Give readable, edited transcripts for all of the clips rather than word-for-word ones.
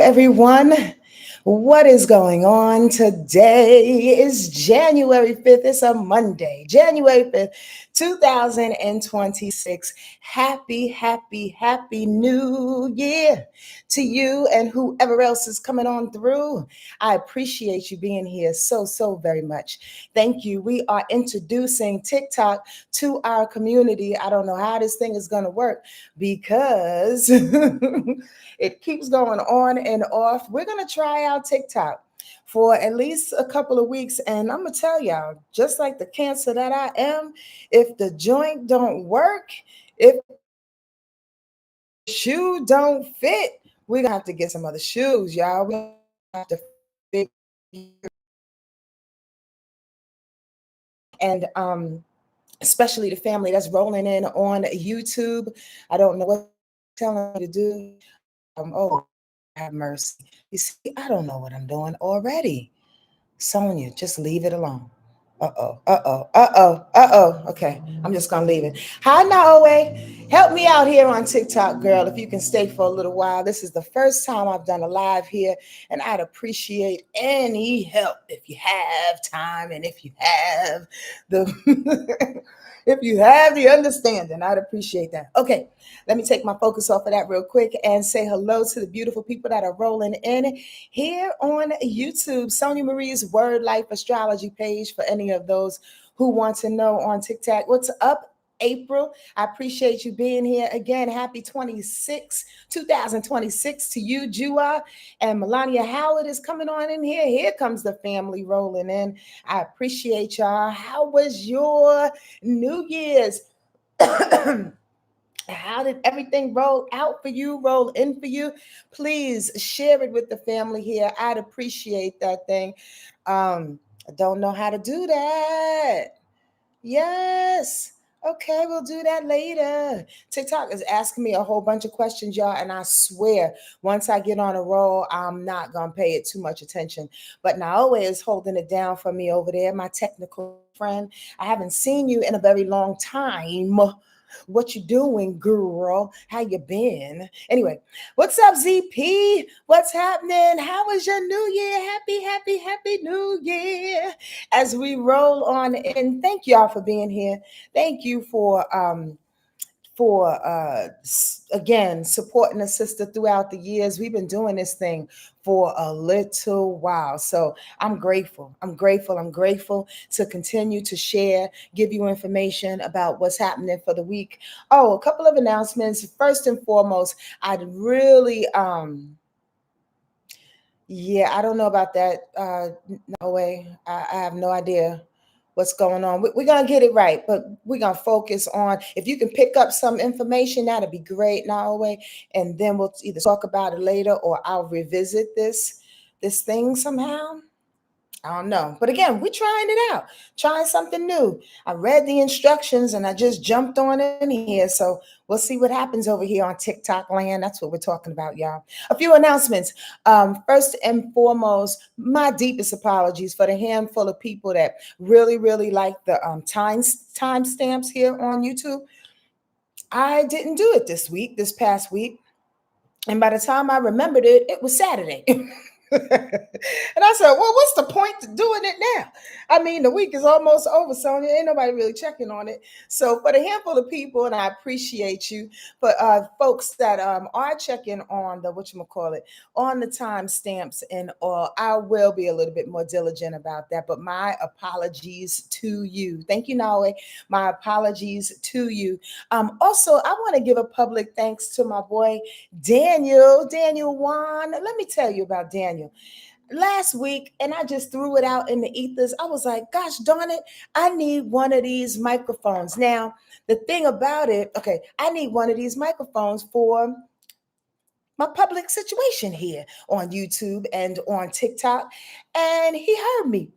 everyone. What is going on? Today is January 5th. It's a Monday, January 5th, 2026. Happy New Year to you and whoever else is coming on through. I appreciate you being here so very much. Thank you. We are introducing TikTok to our community. I don't know how this thing is going to work because it keeps going on and off. We're going to try out TikTok for at least a couple of weeks. And I'm going to tell y'all, just like the cancer that I am, if the joint don't work, if the shoe don't fit, we're going to have to get some other shoes, y'all. We have to figure. And especially the family that's rolling in on YouTube. I don't know what I'm telling you to do. Oh, have mercy. You see, I don't know what I'm doing already. Sonia, just leave it alone. Okay, I'm just gonna leave it. Hi, Naoe. Help me out here on TikTok, girl. If you can stay for a little while. This is the first time I've done a live here, and I'd appreciate any help if you have time and if you have the if you have the understanding. I'd appreciate that. Okay, let me take my focus off of that real quick and say hello to the beautiful people that are rolling in here on YouTube. Sonia Marie's Wordlife Astrology page for any of those who want to know on TikTok. What's up, April? I appreciate you being here again. Happy 2026 to you, Jua. And Melania Howard is coming on in here. Here comes the family rolling in. I appreciate y'all. How was your New Year's? How did everything roll out for you, roll in for you? Please share it with the family here. I'd appreciate that thing. I don't know how to do that. Yes. Okay, we'll do that later. TikTok is asking me a whole bunch of questions, y'all, and I swear, once I get on a roll, I'm not going to pay it too much attention. But Naoe is holding it down for me over there, my technical friend. I haven't seen you in a very long time. What you doing, girl? How you been? Anyway, what's up, ZP? What's happening? How was your New Year? Happy New Year! As we roll on in, thank y'all for being here. Thank you for again supporting the sister throughout the years. We've been doing this thing for a little while, so I'm grateful. I'm grateful to continue to share, give you information about what's happening for the week. Oh, a couple of announcements. First and foremost, I'd really yeah, I don't know about that. No way. I have no idea what's going on. We're going to get it right, but we're going to focus on, if you can pick up some information, that'd be great, Norway. And then we'll either talk about it later or I'll revisit this thing somehow. I don't know. But again, we're trying it out, trying something new. I read the instructions and I just jumped on in here. So we'll see what happens over here on TikTok land. That's what we're talking about, y'all. A few announcements. First and foremost, my deepest apologies for the handful of people that really like the time stamps here on YouTube. I didn't do it this past week. And by the time I remembered it, it was Saturday. And I said, well, what's the point to doing it now? I mean, the week is almost over, Sonia. Ain't nobody really checking on it. So for the handful of people, and I appreciate you, but folks that are checking on the, whatchamacallit, on the timestamps and all, I will be a little bit more diligent about that. But my apologies to you. Thank you, Nawe. My apologies to you. Also, I want to give a public thanks to my boy, Daniel Wan. Let me tell you about Daniel. Last week, and I just threw it out in the ethers. I was like, gosh darn it, I need one of these microphones. Now, the thing about it, okay, I need one of these microphones for my public situation here on YouTube and on TikTok. And he heard me.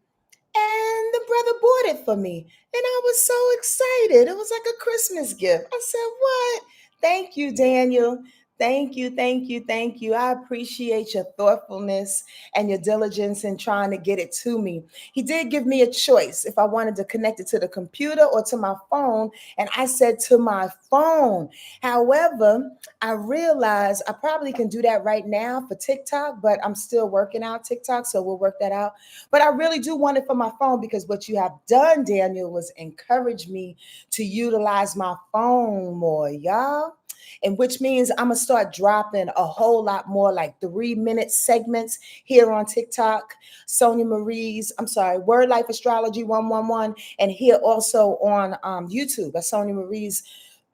And the brother bought it for me. And I was so excited. It was like a Christmas gift. I said, what? Thank you, Daniel. Thank you, thank you, thank you. I appreciate your thoughtfulness and your diligence in trying to get it to me. He did give me a choice if I wanted to connect it to the computer or to my phone, and I said to my phone. However, I realized I probably can do that right now for TikTok, but I'm still working out TikTok, so we'll work that out. But I really do want it for my phone because what you have done, Daniel, was encourage me to utilize my phone more, y'all, and which means I'm gonna start dropping a whole lot more like 3-minute segments here on TikTok, Sonia Marie's, I'm sorry, Word Life Astrology 111, and here also on YouTube at Sonia Marie's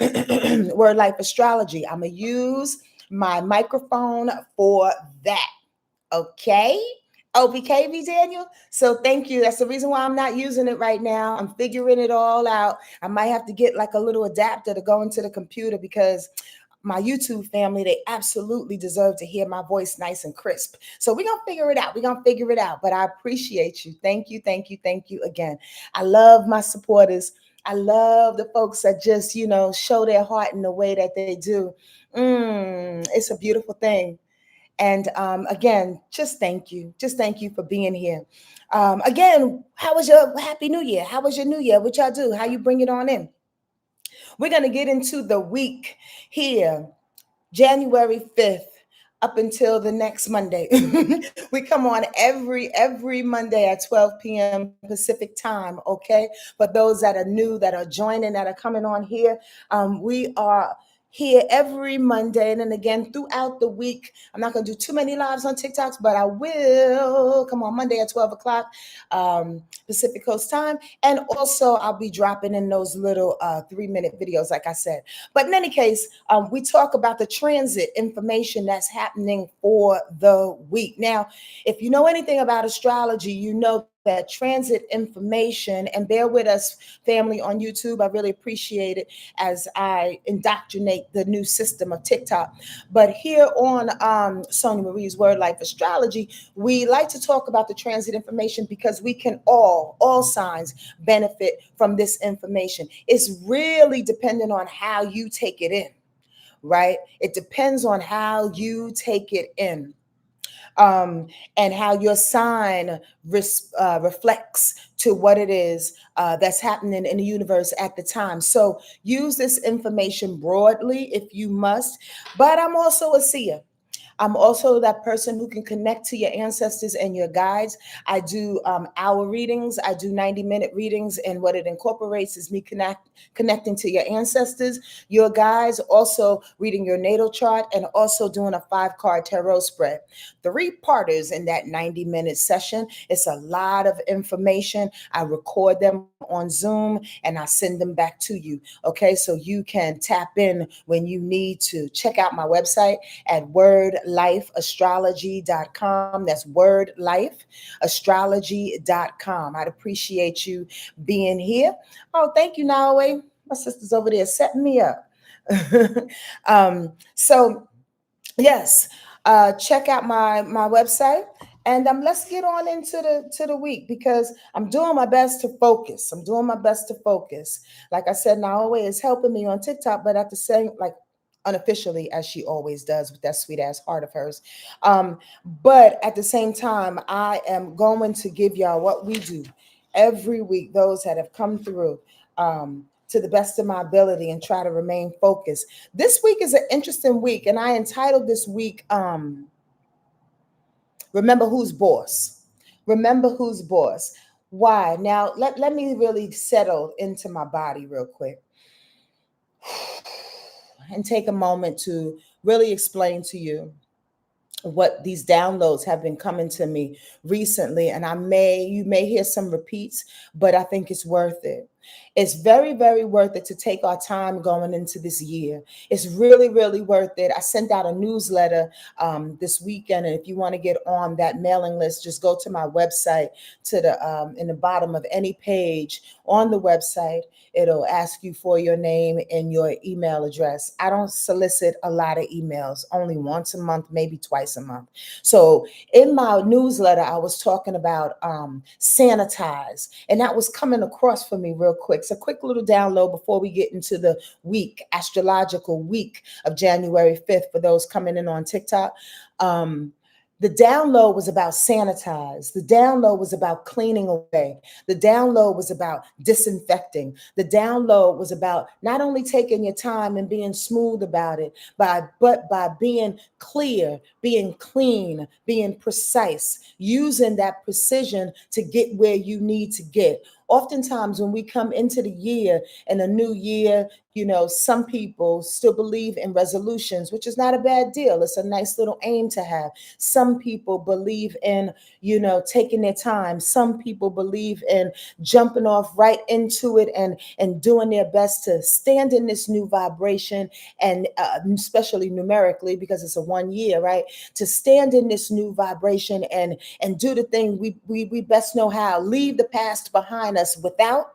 Word Life Astrology. I'm gonna use my microphone for that. Okay. OBKB, Daniel. So thank you. That's the reason why I'm not using it right now. I'm figuring it all out. I might have to get like a little adapter to go into the computer because my YouTube family, they absolutely deserve to hear my voice nice and crisp. So we're going to figure it out. We're going to figure it out. But I appreciate you. Thank you. Thank you. Thank you again. I love my supporters. I love the folks that just, show their heart in the way that they do. It's a beautiful thing. And again, just thank you. Just thank you for being here. Again, how was your Happy New Year? How was your New Year? What y'all do? How you bring it on in? We're going to get into the week here, January 5th. Up until the next Monday. We come on every Monday at 12 p.m. Pacific time, okay? For those that are new, that are joining, that are coming on here, we are here every Monday. And then again, throughout the week, I'm not going to do too many lives on TikToks, but I will come on Monday at 12 o'clock Pacific Coast time. And also I'll be dropping in those little 3-minute videos, like I said. But in any case, we talk about the transit information that's happening for the week. Now, if you know anything about astrology, you know that transit information, and bear with us, family on YouTube, I really appreciate it as I indoctrinate the new system of TikTok. But here on Sonia Marie's Word Life Astrology, we like to talk about the transit information because we can all signs benefit from this information. It's really dependent on how you take it in, right? It depends on how you take it in. And how your sign reflects to what it is that's happening in the universe at the time. So use this information broadly if you must. But I'm also a seer. I'm also that person who can connect to your ancestors and your guides. I do hour readings. I do 90-minute readings. And what it incorporates is me connecting to your ancestors, your guides, also reading your natal chart, and also doing a 5-card tarot spread. 3-parters in that 90-minute session. It's a lot of information. I record them on Zoom and I send them back to you. Okay, so you can tap in when you need to. Check out my website at wordlifeastrology.com. That's wordlifeastrology.com. I'd appreciate you being here. Oh, thank you, Naoe. My sister's over there setting me up. So yes, check out my website, and let's get on into the week because I'm doing my best to focus. Like I said, Naoe is helping me on TikTok, but at the same, like, unofficially, as she always does with that sweet ass heart of hers. But at the same time, I am going to give y'all what we do every week, those that have come through, to the best of my ability, and try to remain focused. This week is an interesting week, and I entitled this week, Remember Who's Boss. Remember Who's Boss. Why? Now, let me really settle into my body real quick and take a moment to really explain to you what these downloads have been coming to me recently. And you may hear some repeats, but I think it's worth it. It's very, very worth it to take our time going into this year. It's really, really worth it. I sent out a newsletter this weekend, and if you want to get on that mailing list, just go to my website, to the in the bottom of any page on the website. It'll ask you for your name and your email address. I don't solicit a lot of emails, only once a month, maybe twice a month. So in my newsletter, I was talking about sanitize, and that was coming across for me real quick. It's a quick little download before we get into the week, astrological week of January 5th for those coming in on TikTok. The download was about sanitize. The download was about cleaning away. The download was about disinfecting. The download was about not only taking your time and being smooth about it, but by being clear, being clean, being precise, using that precision to get where you need to get. Oftentimes, when we come into the year and a new year, some people still believe in resolutions, which is not a bad deal. It's a nice little aim to have. Some people believe in, taking their time. Some people believe in jumping off right into it and doing their best to stand in this new vibration, and especially numerically, because it's a 1 year, right? To stand in this new vibration and do the thing we best know how. Leave the past behind us without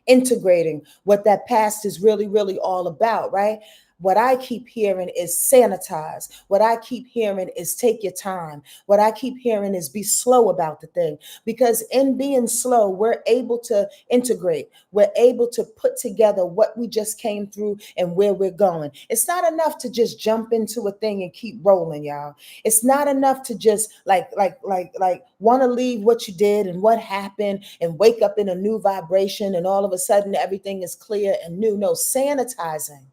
integrating what that past is really, really all about, right? What I keep hearing is sanitize. What I keep hearing is take your time. What I keep hearing is be slow about the thing. Because in being slow, we're able to integrate. We're able to put together what we just came through and where we're going. It's not enough to just jump into a thing and keep rolling, y'all. It's not enough to just like want to leave what you did and what happened and wake up in a new vibration and all of a sudden everything is clear and new. No, sanitizing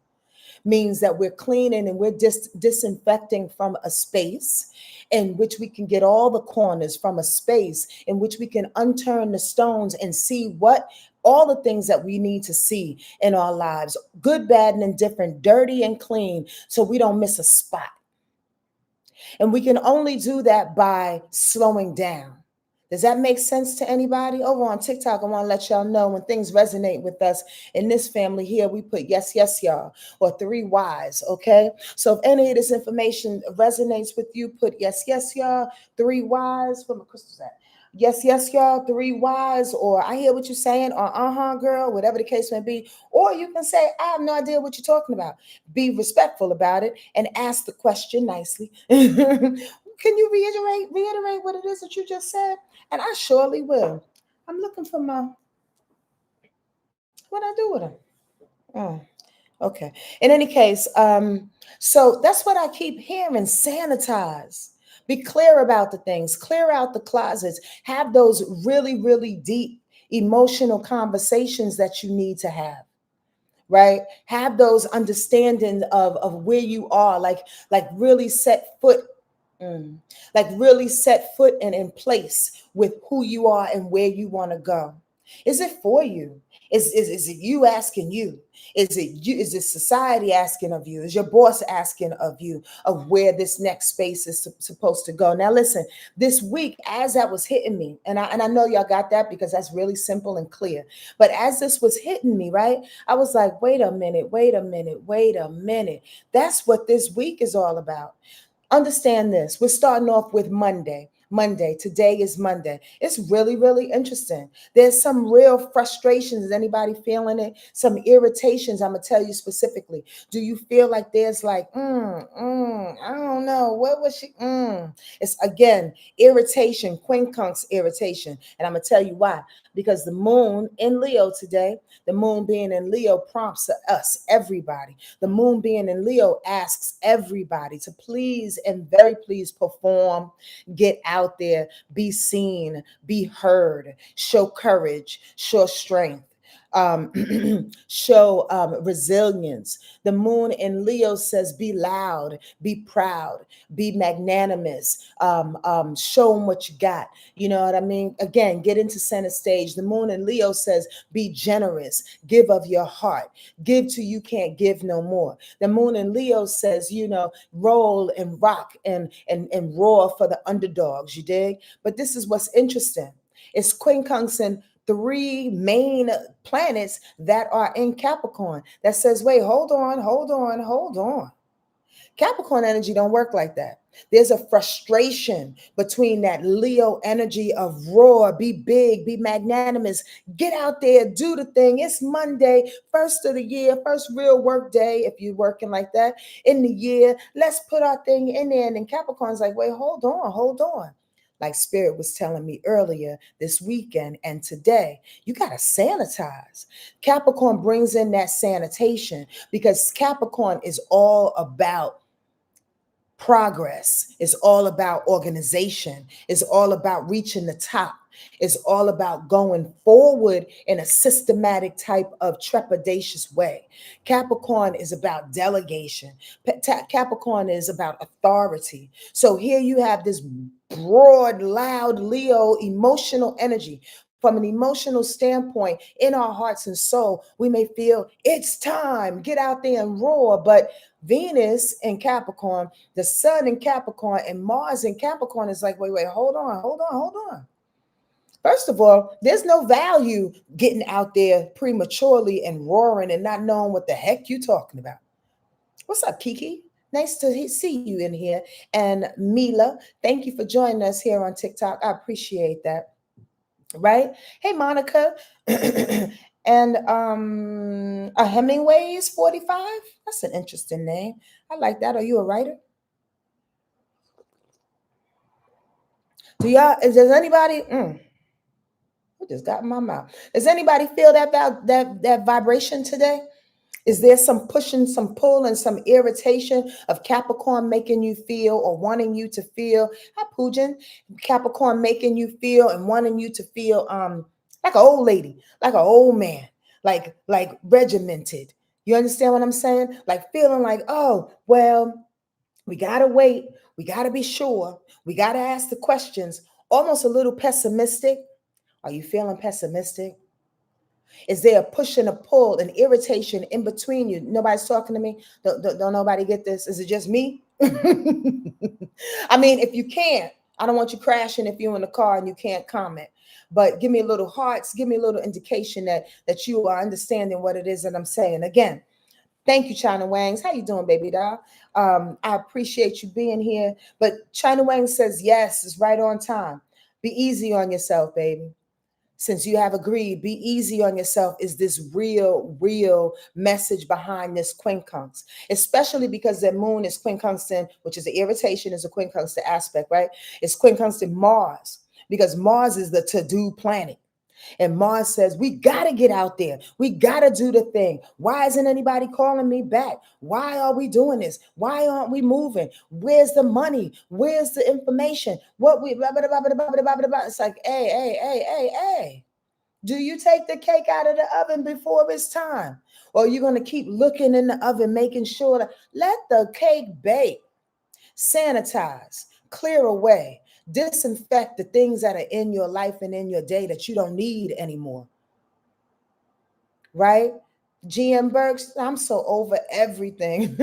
means that we're cleaning and we're disinfecting from a space in which we can get all the corners, from a space in which we can unturn the stones and see what all the things that we need to see in our lives, good, bad, and indifferent, dirty and clean, so we don't miss a spot. And we can only do that by slowing down. Does that make sense to anybody? Over on TikTok, I want to let y'all know when things resonate with us in this family here, we put yes, yes, y'all, or 3 Ys, okay? So if any of this information resonates with you, put yes, yes, y'all, 3 Ys. Where my crystals at? Yes, yes, y'all, 3 Ys, or I hear what you're saying, or girl, whatever the case may be. Or you can say, I have no idea what you're talking about. Be respectful about it and ask the question nicely. Can you reiterate what it is that you just said? And I surely will. I'm looking for what I do with them. Oh, okay. In any case, so that's what I keep hearing. Sanitize. Be clear about the things. Clear out the closets. Have those really, really deep emotional conversations that you need to have. Right? Have those understanding of where you are. Like really set foot. Like really set foot and in place with who you are and where you want to go. Is it for you? Is it you asking you? Is it you? Is it society asking of you? Is your boss asking of you of where this next space is supposed to go? Now, listen, this week, as that was hitting me, and I know y'all got that because that's really simple and clear. But as this was hitting me, right, I was like, wait a minute. That's what this week is all about. Understand this. We're starting off with Monday. Today is Monday. It's really, really interesting. There's some real frustrations. Is anybody feeling it? Some irritations. I'm going to tell you specifically. Do you feel like there's like, I don't know. What was she? It's again, irritation, quincunx irritation. And I'm going to tell you why. Because the moon in Leo today, the moon being in Leo prompts us, everybody. The moon being in Leo asks everybody to please and very please perform, get out there, be seen, be heard, show courage, show strength. Show resilience. The moon in Leo says, be loud, be proud, be magnanimous, show them what you got. You know what I mean? Again, get into center stage. The moon in Leo says, be generous, give of your heart, give till you can't give no more. The moon in Leo says, roll and rock and roar for the underdogs, you dig? But this is what's interesting. It's quincunxing 3 main planets that are in Capricorn that says, wait, hold on. Capricorn energy don't work like that. There's a frustration between that Leo energy of roar, be big, be magnanimous, get out there, do the thing. It's Monday, first of the year, first real work day, if you're working like that in the year. Let's put our thing in there. And then Capricorn's like, wait, hold on. Like Spirit was telling me earlier this weekend and today, you got to sanitize. Capricorn brings in that sanitation because Capricorn is all about progress. It's all about organization. It's all about reaching the top. It's all about going forward in a systematic type of trepidatious way. Capricorn is about delegation. Capricorn is about authority. So here you have this broad, loud Leo emotional energy. From an emotional standpoint, in our hearts and soul, we may feel it's time, get out there and roar. But Venus in Capricorn, the sun in Capricorn, and Mars in Capricorn is like, wait, hold on. First of all, there's no value getting out there prematurely and roaring and not knowing what the heck you're talking about. What's up, Kiki? Nice to see you in here. And Mila, thank you for joining us here on TikTok. I appreciate that. Right? Hey, Monica. And a Hemingway is 45. That's an interesting name. I like that. Are you a writer? Does anybody I just got in my mouth. Does anybody feel that vibration today? Is there some pushing, some pull, and some irritation of Capricorn making you feel or wanting you to feel? Hi, Poojan. Capricorn making you feel and wanting you to feel like an old lady, like an old man, like regimented. You understand what I'm saying? Like feeling like, oh, well, we gotta wait, we gotta be sure, we gotta ask the questions, almost a little pessimistic. Are you feeling pessimistic? Is there a push and a pull, an irritation in between you? Nobody's talking to me. Don't nobody get this? Is it just me? I mean, if you can't, I don't want you crashing if you're in the car and you can't comment. But give me a little hearts, give me a little indication that you are understanding what it is that I'm saying. Again, thank you, China Wangs. How you doing, baby doll? I appreciate you being here. But China Wang says yes, it's right on time. Be easy on yourself, baby. Since you have agreed, be easy on yourself is this real message behind this quincunx, especially because the moon is quincunxing, which is the irritation, is a quincunxing aspect, right? It's quincunxing Mars because Mars is the to-do planet. And Mars says, we got to get out there. We got to do the thing. Why isn't anybody calling me back? Why are we doing this? Why aren't we moving? Where's the money? Where's the information? What we blah, blah, blah, blah, blah, blah, blah, blah. It's like, hey. Do you take the cake out of the oven before it's time? Or are you going to keep looking in the oven, making sure that let the cake bake, sanitize, clear away, disinfect the things that are in your life and in your day that you don't need anymore. Right? GM Burks, I'm so over everything.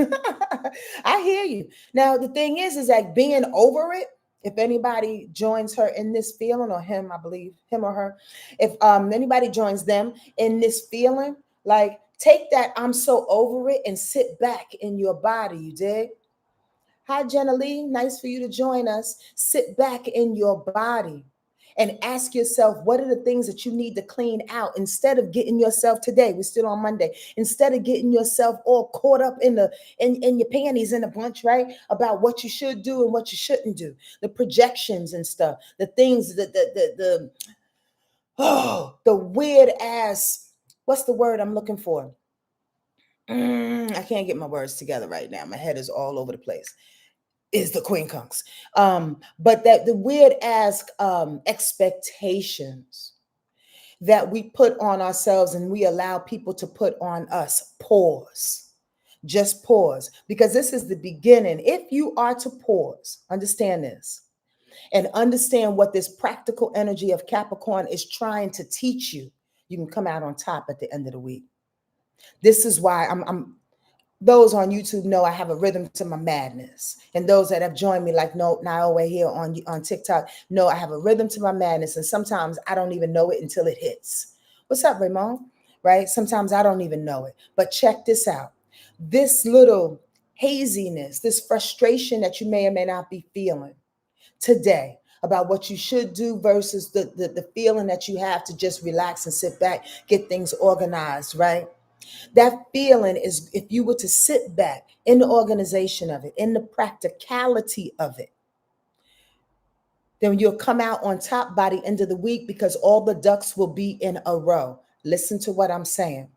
I hear you. Now, the thing is that being over it, if anybody joins her in this feeling, or him, I believe, him or her, if anybody joins them in this feeling, like take that I'm so over it and sit back in your body, you dig? Hi, Jenna Lee. Nice for you to join us. Sit back in your body and ask yourself, what are the things that you need to clean out instead of getting yourself today? We're still on Monday. Instead of getting yourself all caught up in your panties in a bunch, right? About what you should do and what you shouldn't do, the projections and stuff, the things, the weird ass, what's the word I'm looking for? I can't get my words together right now. My head is all over the place. Is the quincunx. But that the weird ass expectations that we put on ourselves and we allow people to put on us. Pause. Just pause. Because this is the beginning. If you are to pause, understand this, and understand what this practical energy of Capricorn is trying to teach you, you can come out on top at the end of the week. This is why I'm those on YouTube know I have a rhythm to my madness. And those that have joined me, like no, Naomi here on TikTok, know I have a rhythm to my madness. And sometimes I don't even know it until it hits. What's up, Raymond? Right? Sometimes I don't even know it. But check this out. This little haziness, this frustration that you may or may not be feeling today about what you should do versus the feeling that you have to just relax and sit back, get things organized, right? That feeling is, if you were to sit back in the organization of it, in the practicality of it, then you'll come out on top by the end of the week because all the ducks will be in a row. Listen to what I'm saying.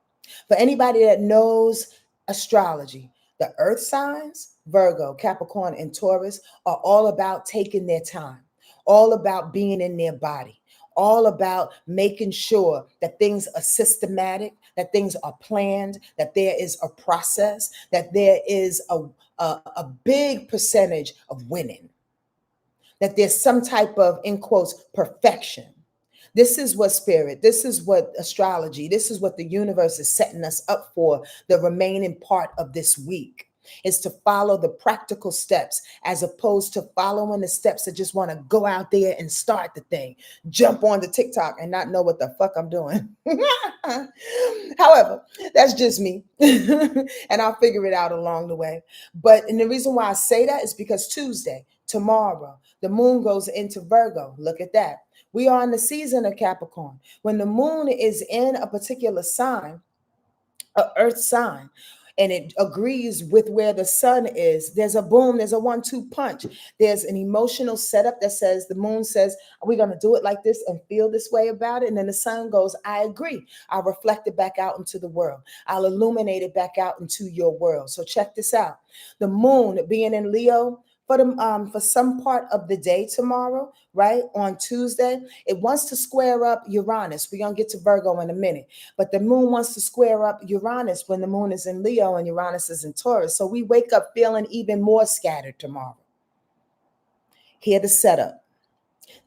For anybody that knows astrology, the earth signs, Virgo, Capricorn, and Taurus, are all about taking their time, all about being in their body, all about making sure that things are systematic, that things are planned, that there is a process, that there is a big percentage of winning, that there's some type of, in quotes, perfection. This is what spirit, this is what astrology, this is what the universe is setting us up for the remaining part of this week, is to follow the practical steps as opposed to following the steps that just want to go out there and start the thing, jump on the TikTok and not know what the fuck I'm doing. However, that's just me. And I'll figure it out along the way. And the reason why I say that is because Tuesday, tomorrow, the moon goes into Virgo. Look at that. We are in the season of Capricorn. When the moon is in a particular sign, an earth sign, and it agrees with where the sun is, there's a boom, there's a 1-2 punch. There's an emotional setup that says, the moon says, are we going to do it like this and feel this way about it? And then the sun goes, I agree. I'll reflect it back out into the world. I'll illuminate it back out into your world. So check this out. The moon being in Leo, for some part of the day tomorrow, right, on Tuesday, it wants to square up Uranus. We're going to get to Virgo in a minute. But the moon wants to square up Uranus when the moon is in Leo and Uranus is in Taurus. So we wake up feeling even more scattered tomorrow. Here the setup.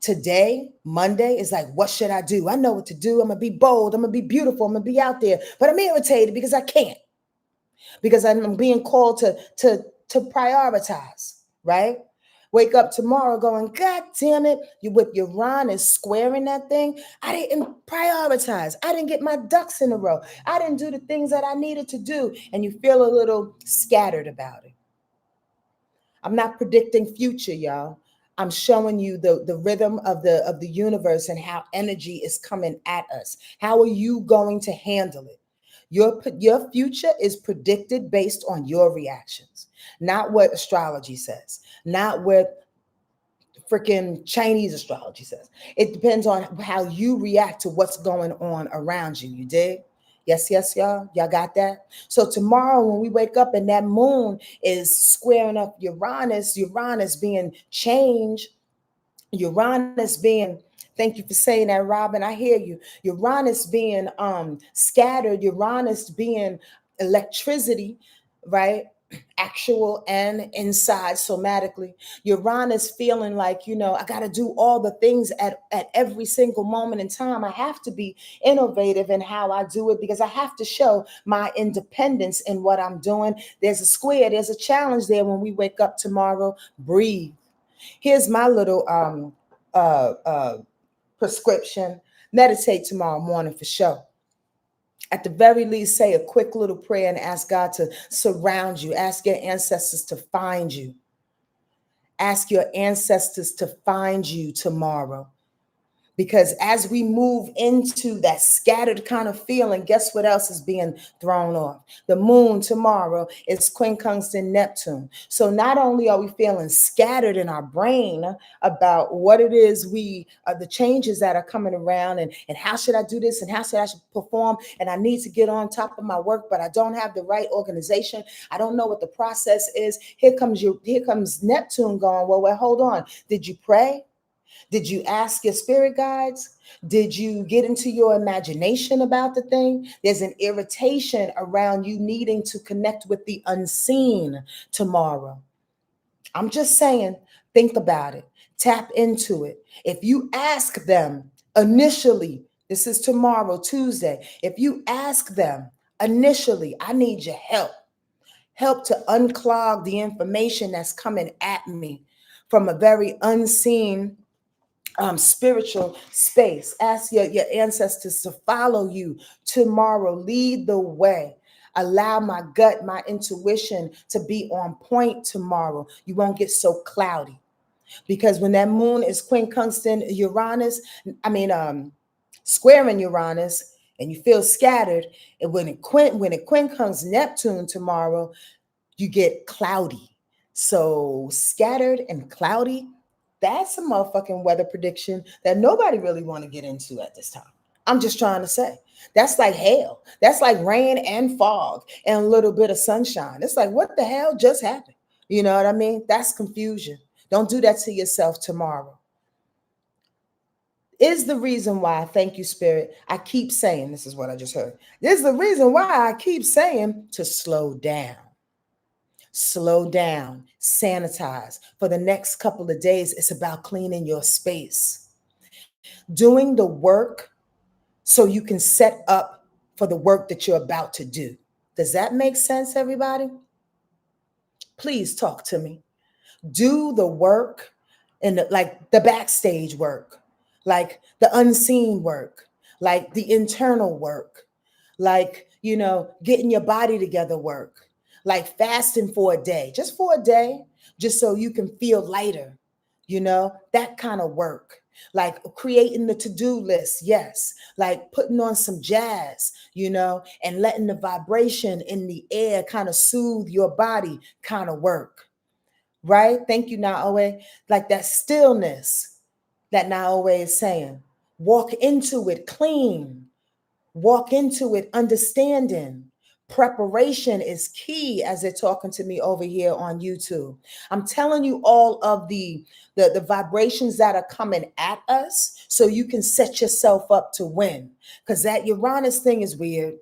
Today, Monday, is like, what should I do? I know what to do. I'm going to be bold. I'm going to be beautiful. I'm going to be out there. But I'm irritated because I can't. Because I'm being called to prioritize. Right? Wake up tomorrow going, God damn it, you with Uranus squaring that thing. I didn't prioritize. I didn't get my ducks in a row. I didn't do the things that I needed to do. And you feel a little scattered about it. I'm not predicting future, y'all. I'm showing you the rhythm of the universe and how energy is coming at us. How are you going to handle it? Your future is predicted based on your reactions, not what astrology says, not what freaking Chinese astrology says. It depends on how you react to what's going on around you. You dig? Yes, y'all. Y'all got that? So tomorrow when we wake up and that moon is squaring up Uranus being changed, Uranus being, thank you for saying that, Robin. I hear you. Uranus being scattered, Uranus being electricity, right? Actual and inside somatically. Uranus feeling like, I got to do all the things at every single moment in time. I have to be innovative in how I do it because I have to show my independence in what I'm doing. There's a square, there's a challenge there when we wake up tomorrow. Breathe. Here's my little prescription. Meditate tomorrow morning for sure. At the very least, say a quick little prayer and ask God to surround you. Ask your ancestors to find you. Ask your ancestors to find you tomorrow. Because as we move into that scattered kind of feeling, guess what else is being thrown off? The moon tomorrow is quincunx in Neptune. So not only are we feeling scattered in our brain about what it is the changes that are coming around and how should I do this and how should I perform, and I need to get on top of my work, but I don't have the right organization. I don't know what the process is. Here comes Neptune going, well, hold on. Did you pray? Did you ask your spirit guides? Did you get into your imagination about the thing? There's an irritation around you needing to connect with the unseen tomorrow. I'm just saying, think about it. Tap into it. If you ask them initially, this is tomorrow, Tuesday. If you ask them initially, I need your help to unclog the information that's coming at me from a very unseen spiritual space. Ask your ancestors to follow you tomorrow. Lead the way. Allow my gut, my intuition to be on point tomorrow. You won't get so cloudy. Because when that moon is quincunx in Uranus, squaring Uranus, and you feel scattered, and when it quincunx Neptune tomorrow, you get cloudy. So scattered and cloudy, That's a motherfucking weather prediction that nobody really want to get into at this time. I'm just trying to say. That's like hail. That's like rain and fog and a little bit of sunshine. It's like, what the hell just happened? You know what I mean? That's confusion. Don't do that to yourself tomorrow. Is the reason why, thank you, Spirit, I keep saying, this is what I just heard. This is the reason why I keep saying to slow down. Slow down, sanitize. For the next couple of days, it's about cleaning your space, doing the work so you can set up for the work that you're about to do. Does that make sense, everybody? Please talk to me. Do the work and like the backstage work, like the unseen work, like the internal work, like, getting your body together work, like fasting for a day, just for a day, just so you can feel lighter, that kind of work. Like creating the to-do list, yes. Like putting on some jazz, and letting the vibration in the air kind of soothe your body, kind of work. Right? Thank you, Naoe. Like that stillness that Naoe is saying. Walk into it clean. Walk into it understanding. Preparation is key, as they're talking to me over here on YouTube. I'm telling you all of the vibrations that are coming at us so you can set yourself up to win. Because that Uranus thing is weird.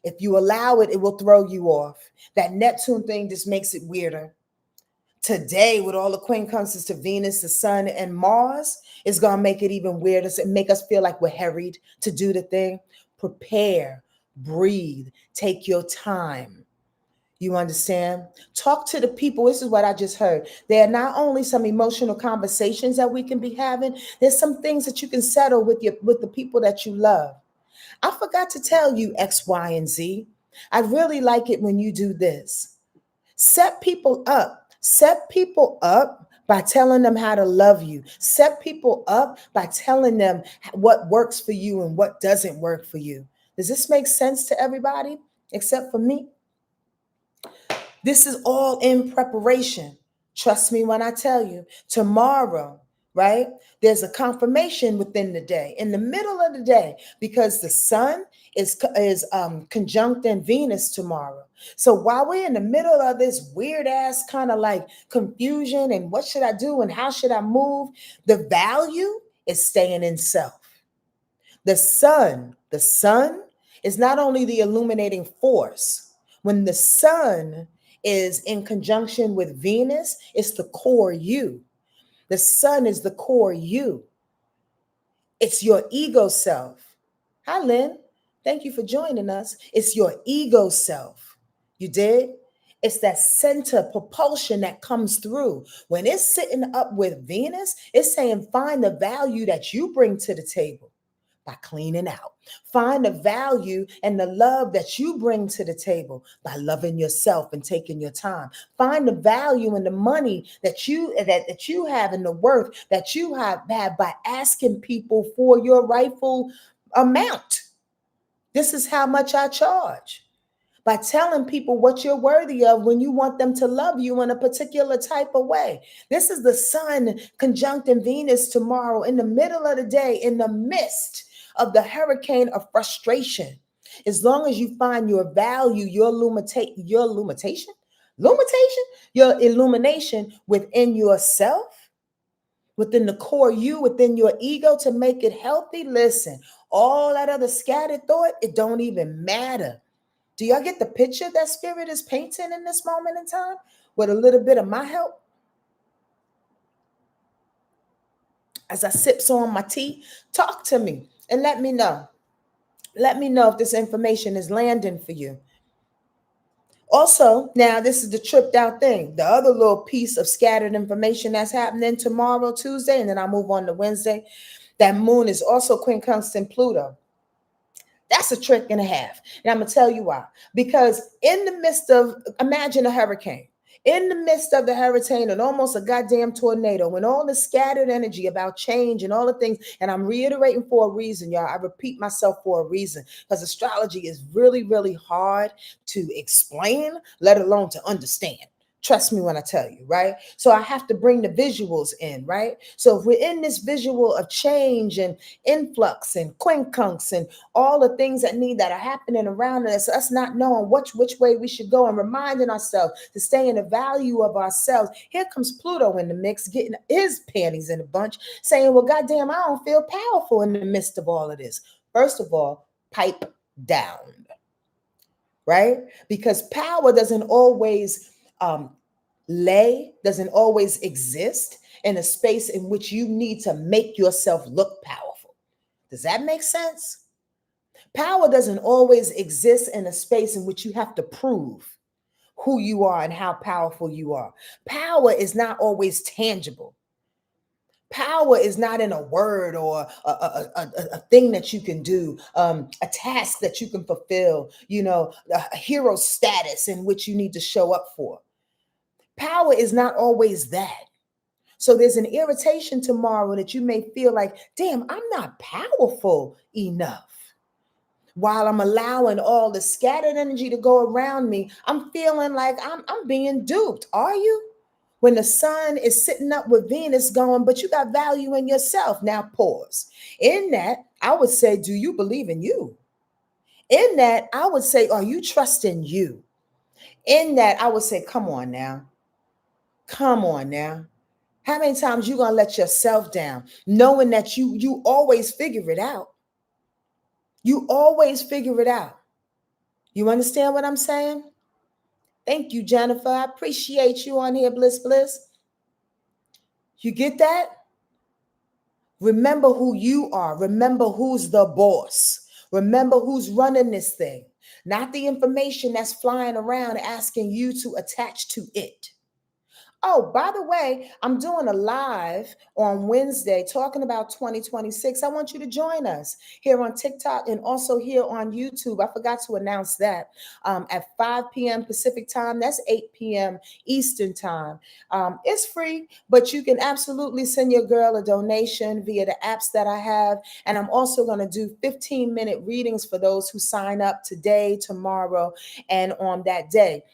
If you allow it, it will throw you off. That Neptune thing just makes it weirder. Today, with all the quincunxes to Venus, the Sun, and Mars, is going to make it even weirder. It's make us feel like we're hurried to do the thing. Prepare, breathe, take your time. You understand? Talk to the people. This is what I just heard. There are not only some emotional conversations that we can be having, there's some things that you can settle with the people that you love. I forgot to tell you X, Y, and Z. I really like it when you do this. Set people up. Set people up by telling them how to love you. Set people up by telling them what works for you and what doesn't work for you. Does this make sense to everybody except for me? This is all in preparation. Trust me when I tell you. Tomorrow, right? There's a confirmation within the day, in the middle of the day, because the sun is conjunct in Venus tomorrow. So while we're in the middle of this weird ass kind of like confusion and what should I do and how should I move, the value is staying in self. The sun is not only the illuminating force. When the sun is in conjunction with Venus, it's the core you. The sun is the core you. It's your ego self. Hi, Lynn. Thank you for joining us. It's your ego self. You did? It's that center propulsion that comes through. When it's sitting up with Venus, it's saying find the value that you bring to the table by cleaning out. Find the value and the love that you bring to the table by loving yourself and taking your time. Find the value and the money that you have and the worth that you have by asking people for your rightful amount. This is how much I charge. By telling people what you're worthy of when you want them to love you in a particular type of way. This is the sun conjunct in Venus tomorrow in the middle of the day, in the midst of the hurricane of frustration. As long as you find your value, your illumination within yourself, within the core you, within your ego to make it healthy, listen, all that other scattered thought, it don't even matter. Do y'all get the picture that Spirit is painting in this moment in time with a little bit of my help? As I sips on my tea, talk to me and let me know. Let me know if this information is landing for you. Also, now this is the tripped out thing. The other little piece of scattered information that's happening tomorrow, Tuesday, and then I'll move on to Wednesday. That moon is also quincunx in Pluto. That's a trick and a half. And I'm going to tell you why. Because in the midst of, imagine a hurricane. In the midst of the hurricane and almost a goddamn tornado, when all the scattered energy about change and all the things, and I'm reiterating for a reason, y'all. I repeat myself for a reason, because astrology is really, really hard to explain, let alone to understand. Trust me when I tell you, right? So I have to bring the visuals in, right? So if we're in this visual of change and influx and quincunx and all the things that are happening around us not knowing which way we should go and reminding ourselves to stay in the value of ourselves. Here comes Pluto in the mix, getting his panties in a bunch, saying, well, goddamn, I don't feel powerful in the midst of all of this. First of all, pipe down, right? Because power doesn't always doesn't always exist in a space in which you need to make yourself look powerful. Does that make sense? Power doesn't always exist in a space in which you have to prove who you are and how powerful you are. Power is not always tangible. Power is not in a word or a thing that you can do, a task that you can fulfill, a hero status in which you need to show up for. Power is not always that. So there's an irritation tomorrow that you may feel like, damn, I'm not powerful enough. While I'm allowing all the scattered energy to go around me, I'm feeling like I'm being duped. Are you? When the sun is sitting up with Venus going, but you got value in yourself. Now pause. In that, I would say, do you believe in you? In that, I would say, are you trusting you? In that, I would say, come on now. Come on now. How many times you gonna let yourself down, knowing that you always figure it out? You always figure it out. You understand what I'm saying? Thank you, Jennifer. I appreciate you on here, Bliss Bliss. You get that? Remember who you are. Remember who's the boss. Remember who's running this thing, not the information that's flying around asking you to attach to it. Oh, by the way, I'm doing a live on Wednesday talking about 2026. I want you to join us here on TikTok and also here on YouTube. I forgot to announce that at 5 p.m. Pacific time. That's 8 p.m. Eastern time. It's free, but you can absolutely send your girl a donation via the apps that I have. And I'm also going to do 15-minute readings for those who sign up today, tomorrow, and on that day.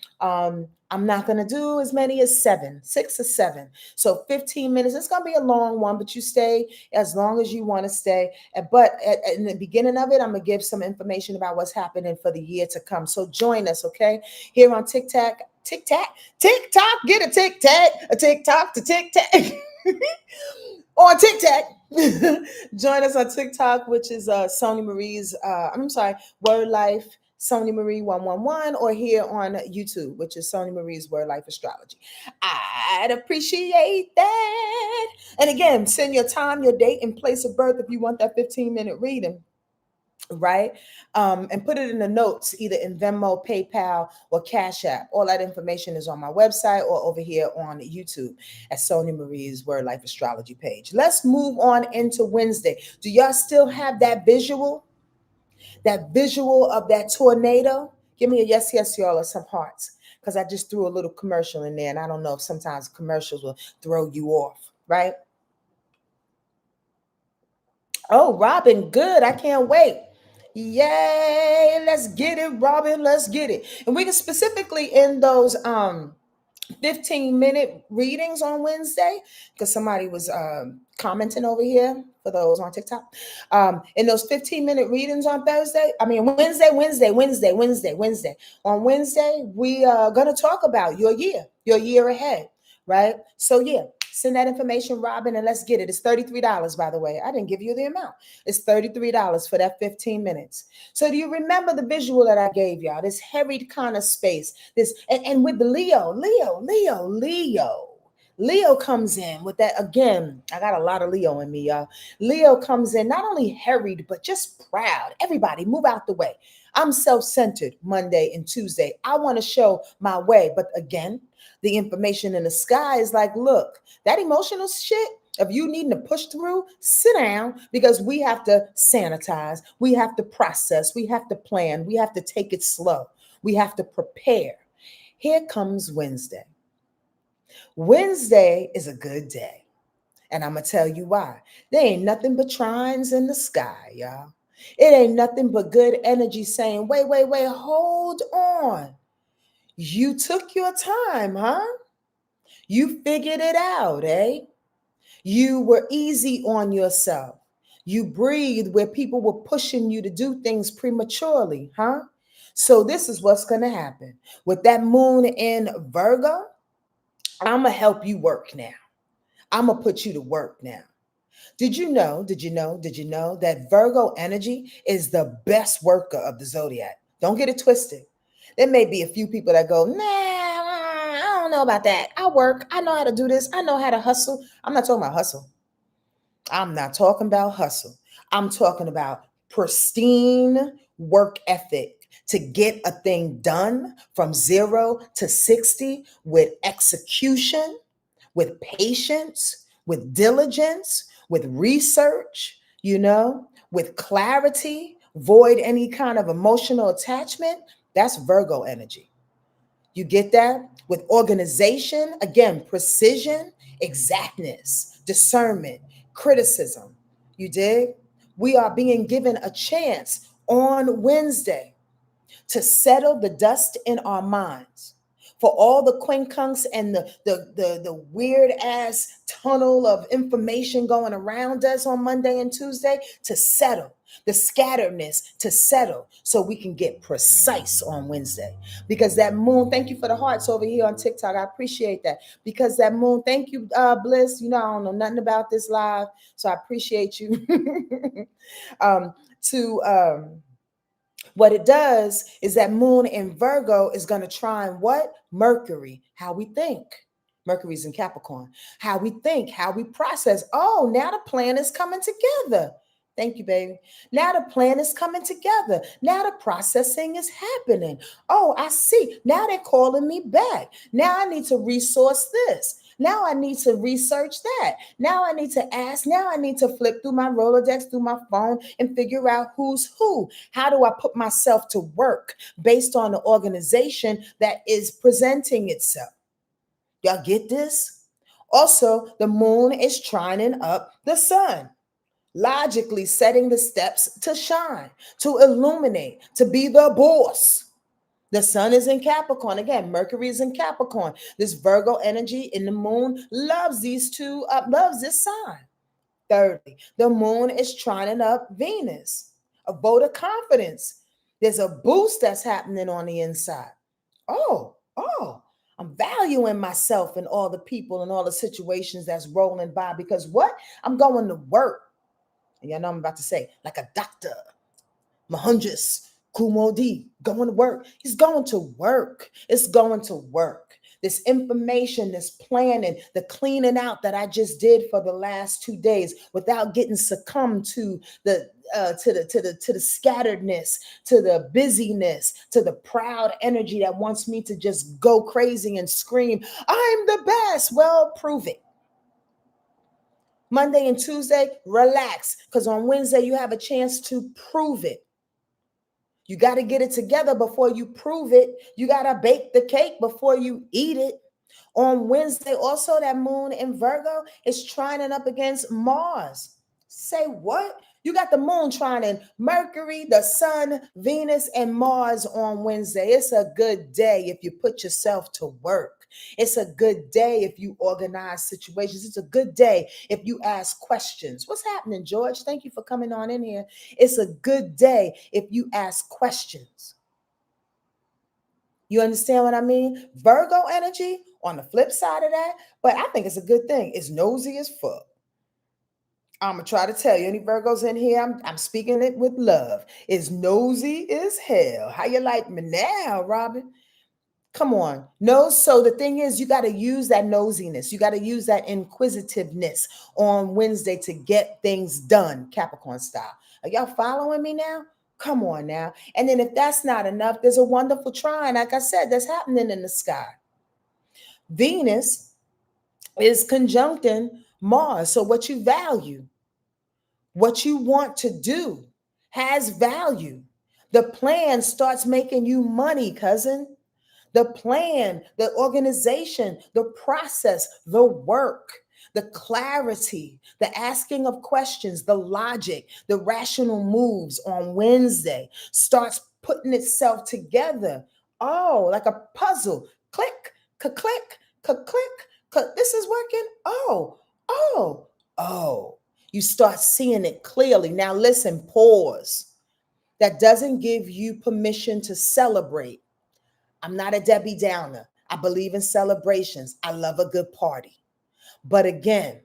I'm not going to do as many as 6 or 7. So 15 minutes. It's going to be a long one, but you stay as long as you want to stay. But in the beginning of it, I'm going to give some information about what's happening for the year to come. So join us, okay? Here on TikTok, get a TikTok to TikTok. On TikTok. Join us on TikTok, which is Sonia Marie's, Wordlife, Sonia Marie 111, or here on YouTube, which is Sonia Marie's Wordlife Astrology. I'd appreciate that. And again, send your time, your date, and place of birth if you want that 15-minute reading. Right? And put it in the notes, either in Venmo, PayPal, or Cash App. All that information is on my website or over here on YouTube at Sonia Marie's Wordlife Astrology page. Let's move on into Wednesday. Do y'all still have that visual? That visual of that tornado? Give me a yes, y'all, or some hearts. Because I just threw a little commercial in there, and I don't know if sometimes commercials will throw you off, right? Oh, Robin, good. I can't wait. Yay, let's get it, Robin. Let's get it. And we can specifically in those 15-minute readings on Wednesday, because somebody was commenting over here for those on TikTok. In those 15-minute readings on Wednesday. On Wednesday, we are going to talk about your year ahead, right? So yeah, send that information, Robin, and let's get it. It's $33, by the way. I didn't give you the amount. It's $33 for that 15 minutes. So do you remember the visual that I gave y'all? This harried kind of space. And with the Leo comes in with that. Again, I got a lot of Leo in me, y'all. Leo comes in not only harried, but just proud. Everybody move out the way. I'm self-centered Monday and Tuesday. I want to show my way. But again, the information in the sky is like, look, that emotional shit of you needing to push through, sit down, because we have to sanitize. We have to process. We have to plan. We have to take it slow. We have to prepare. Here comes Wednesday. Wednesday is a good day. And I'm going to tell you why. There ain't nothing but trines in the sky, y'all. It ain't nothing but good energy saying, wait, hold on. You took your time, huh? You figured it out, eh? You were easy on yourself. You breathed where people were pushing you to do things prematurely, huh? So this is what's going to happen. With that moon in Virgo, I'm going to help you work now. I'm going to put you to work now. Did you know that Virgo energy is the best worker of the zodiac? Don't get it twisted. There may be a few people that go, nah, I don't know about that. I work. I know how to do this. I know how to hustle. I'm not talking about hustle. I'm not talking about hustle. I'm talking about pristine work ethic to get a thing done from 0 to 60 with execution, with patience, with diligence, with research, with clarity, void any kind of emotional attachment. That's Virgo energy. You get that? With organization, again, precision, exactness, discernment, criticism. You dig? We are being given a chance on Wednesday to settle the dust in our minds. For all the quincunx and the weird ass tunnel of information going around us on Monday and Tuesday, to settle, the scatteredness to settle, so we can get precise on Wednesday. Because that moon, thank you for the hearts over here on TikTok. I appreciate that. Because that moon, thank you, Bliss. I don't know nothing about this live, so I appreciate you. To What it does is that moon in Virgo is going to trine what? Mercury, how we think. Mercury's in Capricorn. How we think, how we process. Oh, now the plan is coming together. Thank you, baby. Now the plan is coming together. Now the processing is happening. Oh, I see. Now they're calling me back. Now I need to resource this. Now I need to research that. Now I need to ask. Now I need to flip through my Rolodex, through my phone, and figure out who's who. How do I put myself to work based on the organization that is presenting itself? Y'all get this? Also, the moon is trining up the sun, logically setting the steps to shine, to illuminate, to be the boss. The sun is in Capricorn. Again, Mercury is in Capricorn. This Virgo energy in the moon loves loves this sign. Thirdly, the moon is trining up Venus, a vote of confidence. There's a boost that's happening on the inside. Oh, I'm valuing myself and all the people and all the situations that's rolling by, because what? I'm going to work. And y'all know I'm about to say, like a doctor. Mahunjas Kumodi going to work. He's going to work. It's going to work. This information, this planning, the cleaning out that I just did for the last 2 days without getting succumbed to the scatteredness, to the busyness, to the proud energy that wants me to just go crazy and scream, I'm the best. Well, prove it. Monday and Tuesday, relax, because on Wednesday you have a chance to prove it. You got to get it together before you prove it. You got to bake the cake before you eat it. On Wednesday, also, that moon in Virgo is trining up against Mars. Say what? You got the moon trining Mercury, the sun, Venus, and Mars on Wednesday. It's a good day if you put yourself to work. It's a good day if you organize situations. It's a good day if you ask questions. What's happening, George? Thank you for coming on in here. It's a good day if you ask questions. You understand what I mean? Virgo energy on the flip side of that, but I think it's a good thing. It's nosy as fuck. I'm going to try to tell you, any Virgos in here, I'm speaking it with love. It's nosy as hell. How you like me now, Robin? Come on. No, so the thing is, you got to use that nosiness. You got to use that inquisitiveness on Wednesday to get things done, Capricorn style. Are y'all following me now? Come on now. And then if that's not enough, there's a wonderful trine, like I said, that's happening in the sky. Venus is conjuncting Mars. So what you value, what you want to do has value. The plan starts making you money, cousin. The plan, the organization, the process, the work, the clarity, the asking of questions, the logic, the rational moves on Wednesday starts putting itself together. Oh, like a puzzle. Click, click, click. This is working. Oh, oh. You start seeing it clearly. Now listen, pause. That doesn't give you permission to celebrate. I'm not a Debbie Downer. I believe in celebrations. I love a good party. But again,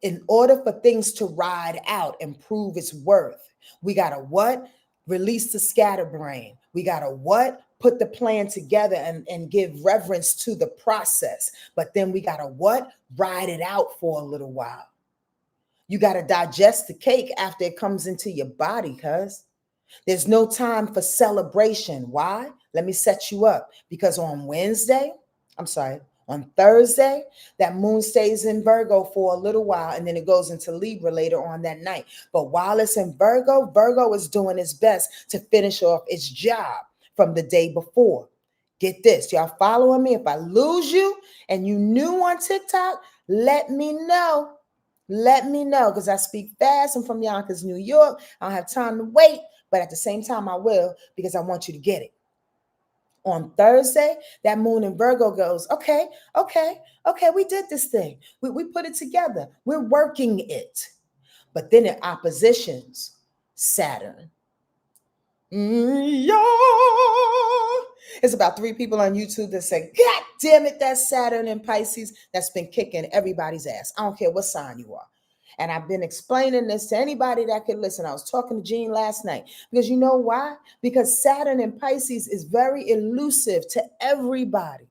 in order for things to ride out and prove its worth, we got to what? Release the scatterbrain. We got to what? Put the plan together and give reverence to the process. But then we got to what? Ride it out for a little while. You got to digest the cake after it comes into your body, cuz. There's no time for celebration. Why? Let me set you up. Because on Thursday, that moon stays in Virgo for a little while and then it goes into Libra later on that night. But while it's in Virgo, Virgo is doing its best to finish off its job from the day before. Get this, y'all following me? If I lose you and you new on TikTok, let me know. Let me know, because I speak fast. I'm from Yonkers, New York. I don't have time to wait, but at the same time I will, because I want you to get it. On Thursday, that moon in Virgo goes, okay, we did this thing. We put it together. We're working it. But then it oppositions Saturn. Yeah. It's about 3 people on YouTube that say, God damn it, that's Saturn in Pisces that's been kicking everybody's ass. I don't care what sign you are. And I've been explaining this to anybody that could listen. I was talking to Jean last night because you know why? Because Saturn in Pisces is very elusive to everybody.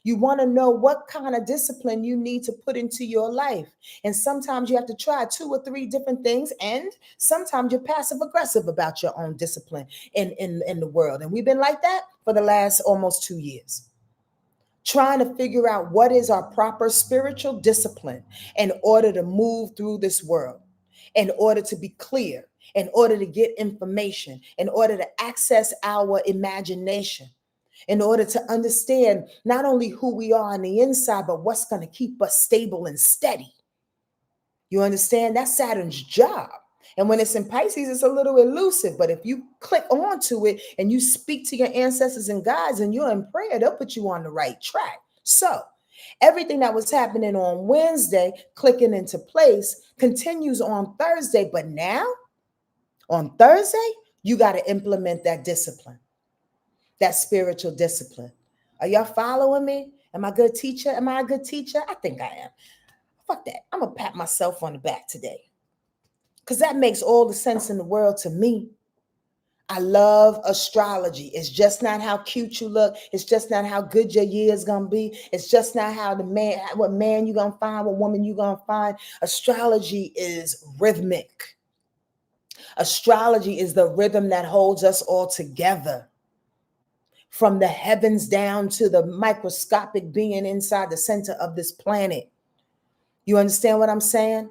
You want to know what kind of discipline you need to put into your life. And sometimes you have to try 2 or 3 different things. And sometimes you're passive aggressive about your own discipline in the world. And we've been like that for the last almost 2 years. Trying to figure out what is our proper spiritual discipline in order to move through this world, in order to be clear, in order to get information, in order to access our imagination, in order to understand not only who we are on the inside, but what's going to keep us stable and steady. You understand? That's Saturn's job. And when it's in Pisces, it's a little elusive. But if you click onto it and you speak to your ancestors and guides and you're in prayer, they'll put you on the right track. So everything that was happening on Wednesday, clicking into place, continues on Thursday. But now, on Thursday, you got to implement that discipline, that spiritual discipline. Are y'all following me? Am I a good teacher? Am I a good teacher? I think I am. Fuck that. I'm going to pat myself on the back today, because that makes all the sense in the world to me. I love astrology. It's just not how cute you look. It's just not how good your year is going to be. It's just not how what man you're going to find, what woman you're going to find. Astrology is rhythmic. Astrology is the rhythm that holds us all together. From the heavens down to the microscopic being inside the center of this planet. You understand what I'm saying?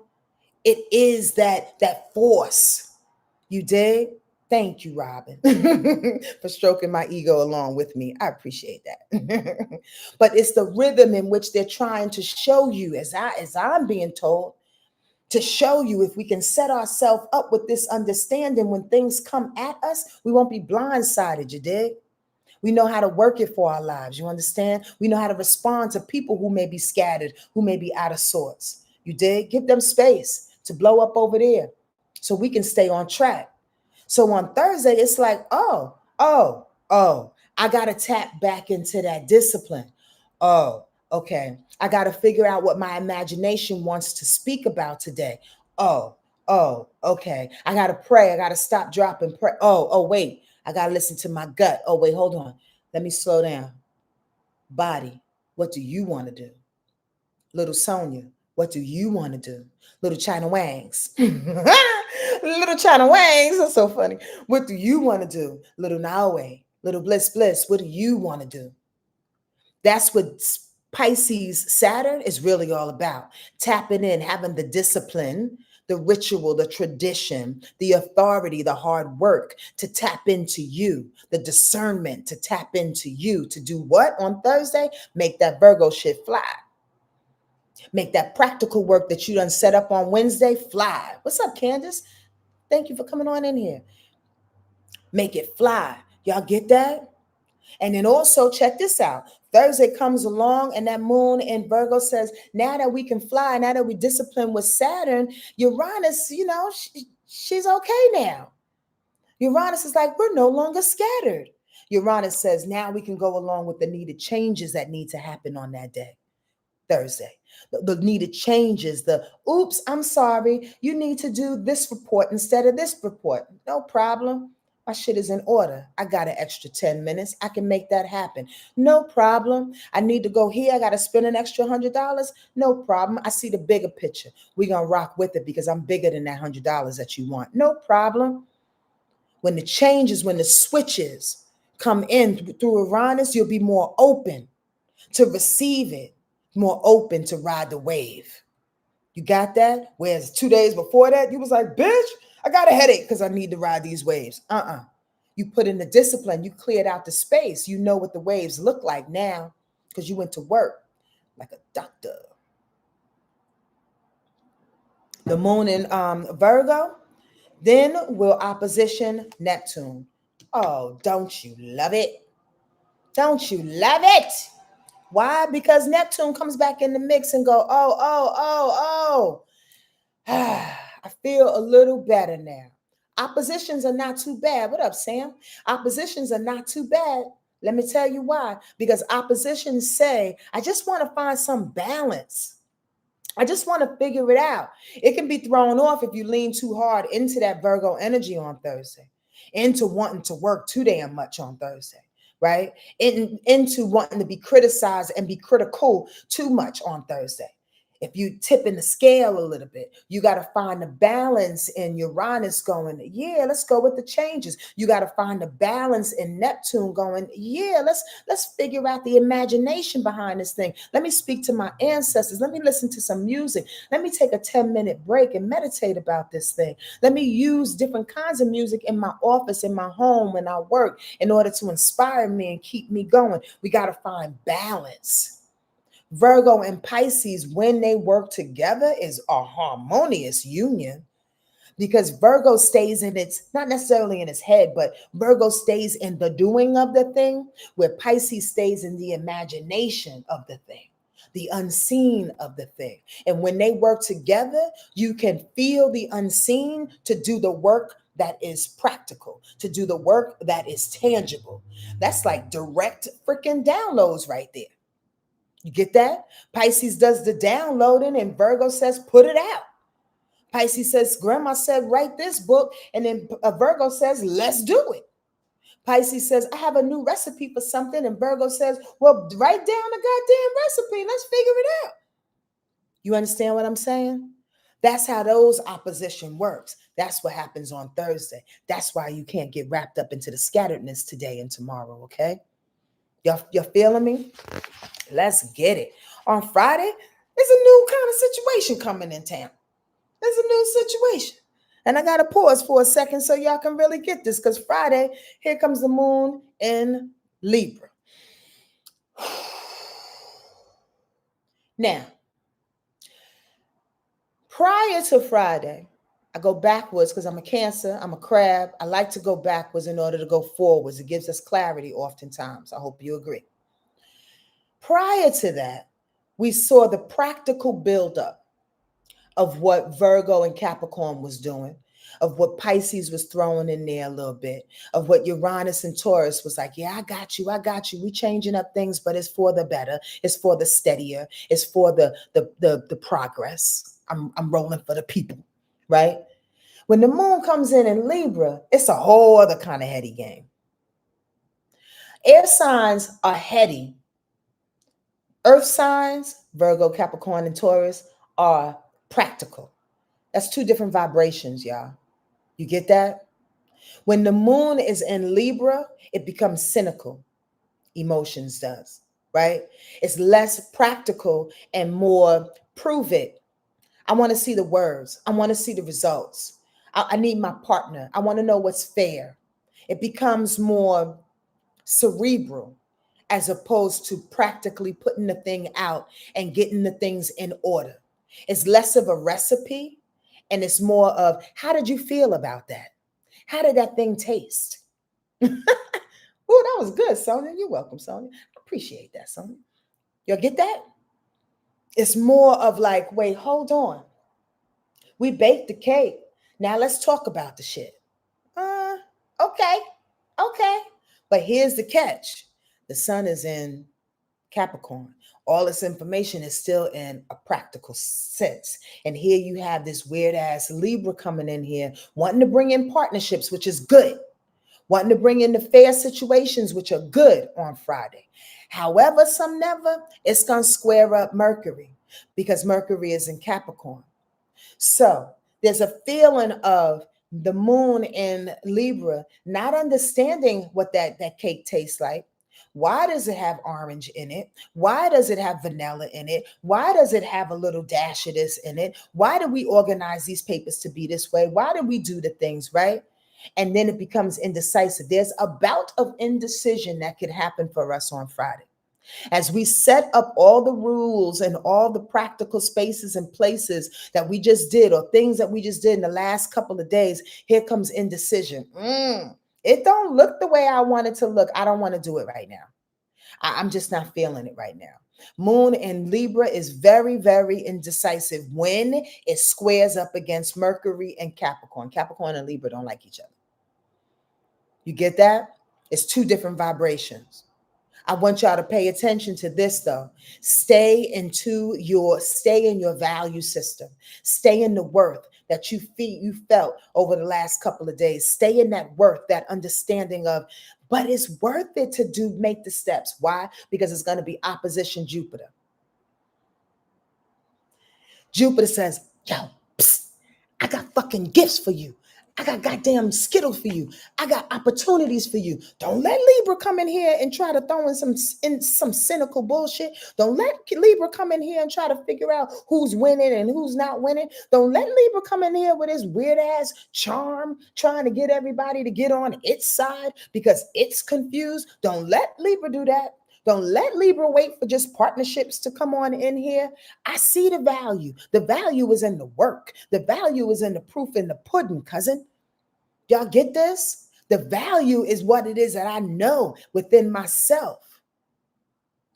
It is that force. You dig? Thank you, Robin, for stroking my ego along with me. I appreciate that. But it's the rhythm in which they're trying to show you, as I'm being told, to show you if we can set ourselves up with this understanding, when things come at us, we won't be blindsided, you dig? We know how to work it for our lives. You understand? We know how to respond to people who may be scattered, who may be out of sorts. You dig? Give them space to blow up over there so we can stay on track. So on Thursday, it's like, oh, I got to tap back into that discipline. Oh, okay. I got to figure out what my imagination wants to speak about today. Oh, okay. I got to pray. I got to stop, drop, and pray. Wait. I got to listen to my gut. Oh, wait, hold on. Let me slow down. Body, what do you want to do? Little Sonia, what do you want to do? Little China Wangs. Little China Wangs. That's so funny. What do you want to do? Little Naue, little Bliss, what do you want to do? That's what Pisces Saturn is really all about. Tapping in, having the discipline, the ritual, the tradition, the authority, the hard work to tap into you, the discernment to tap into you, to do what on Thursday? Make that Virgo shit fly. Make that practical work that you done set up on Wednesday fly. What's up, Candace? Thank you for coming on in here. Make it fly. Y'all get that? And then also check this out. Thursday comes along and that moon in Virgo says, now that we can fly, now that we discipline with Saturn, Uranus, she's okay now. Uranus is like, we're no longer scattered. Uranus says, now we can go along with the needed changes that need to happen on that day, Thursday. The needed changes, oops, I'm sorry, you need to do this report instead of this report. No problem. My shit is in order. I got an extra 10 minutes. I can make that happen. No problem. I need to go here. I got to spend an extra $100. No problem. I see the bigger picture. We're going to rock with it because I'm bigger than that $100 that you want. No problem. When the changes, when the switches come in through Uranus, you'll be more open to receive it, more open to ride the wave. You got that? Whereas 2 days before that, you was like, bitch, I got a headache because I need to ride these waves. You put in the discipline. You cleared out the space. You know what the waves look like now because you went to work like a doctor. The moon in Virgo then will opposition Neptune. Oh, don't you love it? Don't you love it? Why? Because Neptune comes back in the mix and go, oh. I feel a little better now. Oppositions are not too bad. What up, Sam? Oppositions are not too bad. Let me tell you why. Because oppositions say, I just want to find some balance. I just want to figure it out. It can be thrown off if you lean too hard into that Virgo energy on Thursday, into wanting to work too damn much on Thursday, right? Into wanting to be criticized and be critical too much on Thursday. If you tip in the scale a little bit, you got to find the balance in Uranus going, yeah, let's go with the changes. You got to find the balance in Neptune going, yeah, let's figure out the imagination behind this thing. Let me speak to my ancestors. Let me listen to some music. Let me take a 10-minute break and meditate about this thing. Let me use different kinds of music in my office, in my home, when I work in order to inspire me and keep me going. We got to find balance. Virgo and Pisces, when they work together, is a harmonious union because Virgo stays in its, not necessarily in its head, but Virgo stays in the doing of the thing, where Pisces stays in the imagination of the thing, the unseen of the thing. And when they work together, you can feel the unseen to do the work that is practical, to do the work that is tangible. That's like direct freaking downloads right there. You get that? Pisces does the downloading and Virgo says, put it out. Pisces says, Grandma said, write this book. And then Virgo says, let's do it. Pisces says, I have a new recipe for something. And Virgo says, well, write down the goddamn recipe. Let's figure it out. You understand what I'm saying? That's how those opposition works. That's what happens on Thursday. That's why you can't get wrapped up into the scatteredness today and tomorrow, okay? Y'all feeling me? Let's get it. On Friday, there's a new kind of situation coming in town. There's a new situation. And I got to pause for a second so y'all can really get this, because Friday, here comes the moon in Libra. Now, prior to Friday, I go backwards because I'm a Cancer, I'm a crab. I like to go backwards in order to go forwards. It gives us clarity oftentimes. I hope you agree. Prior to that, we saw the practical buildup of what Virgo and Capricorn was doing, of what Pisces was throwing in there a little bit, of what Uranus and Taurus was like, yeah, I got you. We changing up things, but it's for the better. It's for the steadier. It's for the progress. I'm rolling for the people, right? When the moon comes in Libra, it's a whole other kind of heady game. Air signs are heady. Earth signs, Virgo, Capricorn, and Taurus, are practical. That's two different vibrations, y'all. You get that? When the moon is in Libra, it becomes cynical. Emotions does, right? It's less practical and more prove it. I want to see the words. I want to see the results. I need my partner. I want to know what's fair. It becomes more cerebral, as opposed to practically putting the thing out and getting the things in order. It's less of a recipe and it's more of, how did you feel about that? How did that thing taste? Oh, that was good, Sonia. You're welcome, Sonia. Appreciate that, Sonia. Y'all get that? It's more of like, wait, hold on. We baked the cake. Now let's talk about the shit. Uh, okay, okay. But here's the catch. The sun is in Capricorn. All this information is still in a practical sense. And here you have this weird ass Libra coming in here, wanting to bring in partnerships, which is good. Wanting to bring in the fair situations, which are good on Friday. However, some never, it's going to square up Mercury because Mercury is in Capricorn. So there's a feeling of the moon in Libra, not understanding what that cake tastes like. Why does it have orange in it? Why does it have vanilla in it? Why does it have a little dash of this in it? Why do we organize these papers to be this way? Why do we do the things, right? And then it becomes indecisive. There's a bout of indecision that could happen for us on Friday. As we set up all the rules and all the practical spaces and places that we just did, or things that we just did in the last couple of days, here comes indecision. It don't look the way I want it to look. I don't want to do it right now. I'm just not feeling it right now. Moon in Libra is very, very indecisive when it squares up against Mercury and Capricorn. Capricorn and Libra don't like each other. You get that? It's two different vibrations. I want y'all to pay attention to this though. Stay in your value system. Stay in the worth that you felt over the last couple of days. Stay in that worth, that understanding of, but it's worth it to make the steps. Why? Because it's going to be opposition Jupiter. Jupiter says, yo, psst, I got fucking gifts for you. I got goddamn Skittles for you. I got opportunities for you. Don't let Libra come in here and try to throw in some cynical bullshit. Don't let Libra come in here and try to figure out who's winning and who's not winning. Don't let Libra come in here with his weird ass charm, trying to get everybody to get on its side because it's confused. Don't let Libra do that. Don't let Libra wait for just partnerships to come on in here. I see the value. The value is in the work. The value is in the proof in the pudding, cousin. Y'all get this? The value is what it is that I know within myself.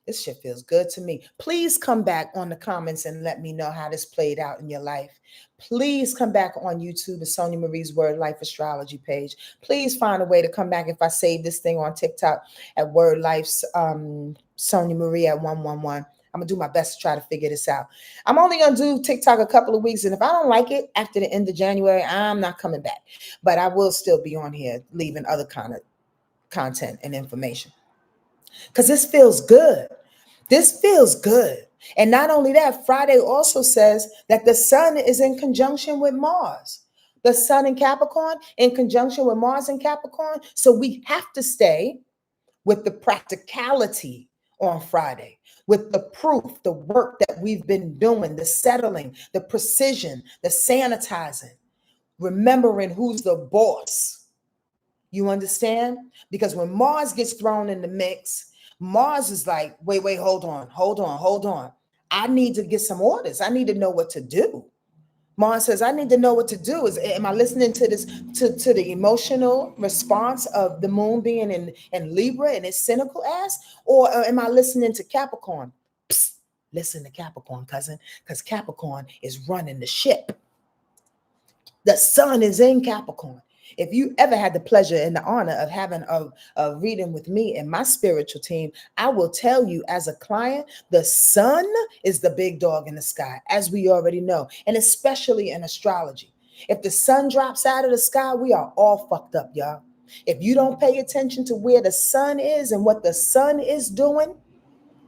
This shit feels good to me. Please come back on the comments and let me know how this played out in your life. Please come back on YouTube, the Sonia Marie's Wordlife Astrology page. Please find a way to come back if I save this thing on TikTok at Wordlife's Sonia Marie at 111. I'm going to do my best to try to figure this out. I'm only going to do TikTok a couple of weeks. And if I don't like it after the end of January, I'm not coming back. But I will still be on here leaving other kind of content and information. Because this feels good. This feels good. And not only that, Friday also says that the sun is in conjunction with Mars. The sun in Capricorn in conjunction with Mars in Capricorn. So we have to stay with the practicality on Friday, with the proof, the work that we've been doing, the settling, the precision, the sanitizing, remembering who's the boss. You understand? Because when Mars gets thrown in the mix, Mars is like, wait, hold on. I need to get some orders. I need to know what to do. Mars says, I need to know what to do. Am I listening to this, to the emotional response of the moon being in Libra and its cynical ass? Or am I listening to Capricorn? Psst, listen to Capricorn, cousin, because Capricorn is running the ship. The sun is in Capricorn. If you ever had the pleasure and the honor of having a reading with me and my spiritual team, I will tell you as a client, the sun is the big dog in the sky, as we already know, and especially in astrology. If the sun drops out of the sky, we are all fucked up, y'all. If you don't pay attention to where the sun is and what the sun is doing,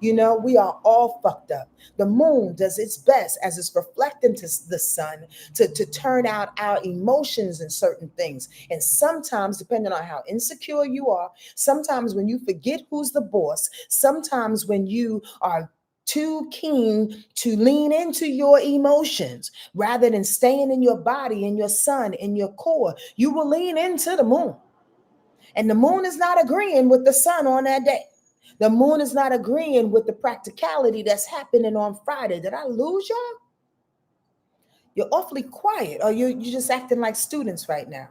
we are all fucked up. The moon does its best as it's reflecting to the sun to turn out our emotions in certain things. And sometimes, depending on how insecure you are, sometimes when you forget who's the boss, sometimes when you are too keen to lean into your emotions rather than staying in your body, in your sun, in your core, you will lean into the moon. And the moon is not agreeing with the sun on that day. The moon is not agreeing with the practicality that's happening on Friday. Did I lose y'all? You're awfully quiet, or you're just acting like students right now.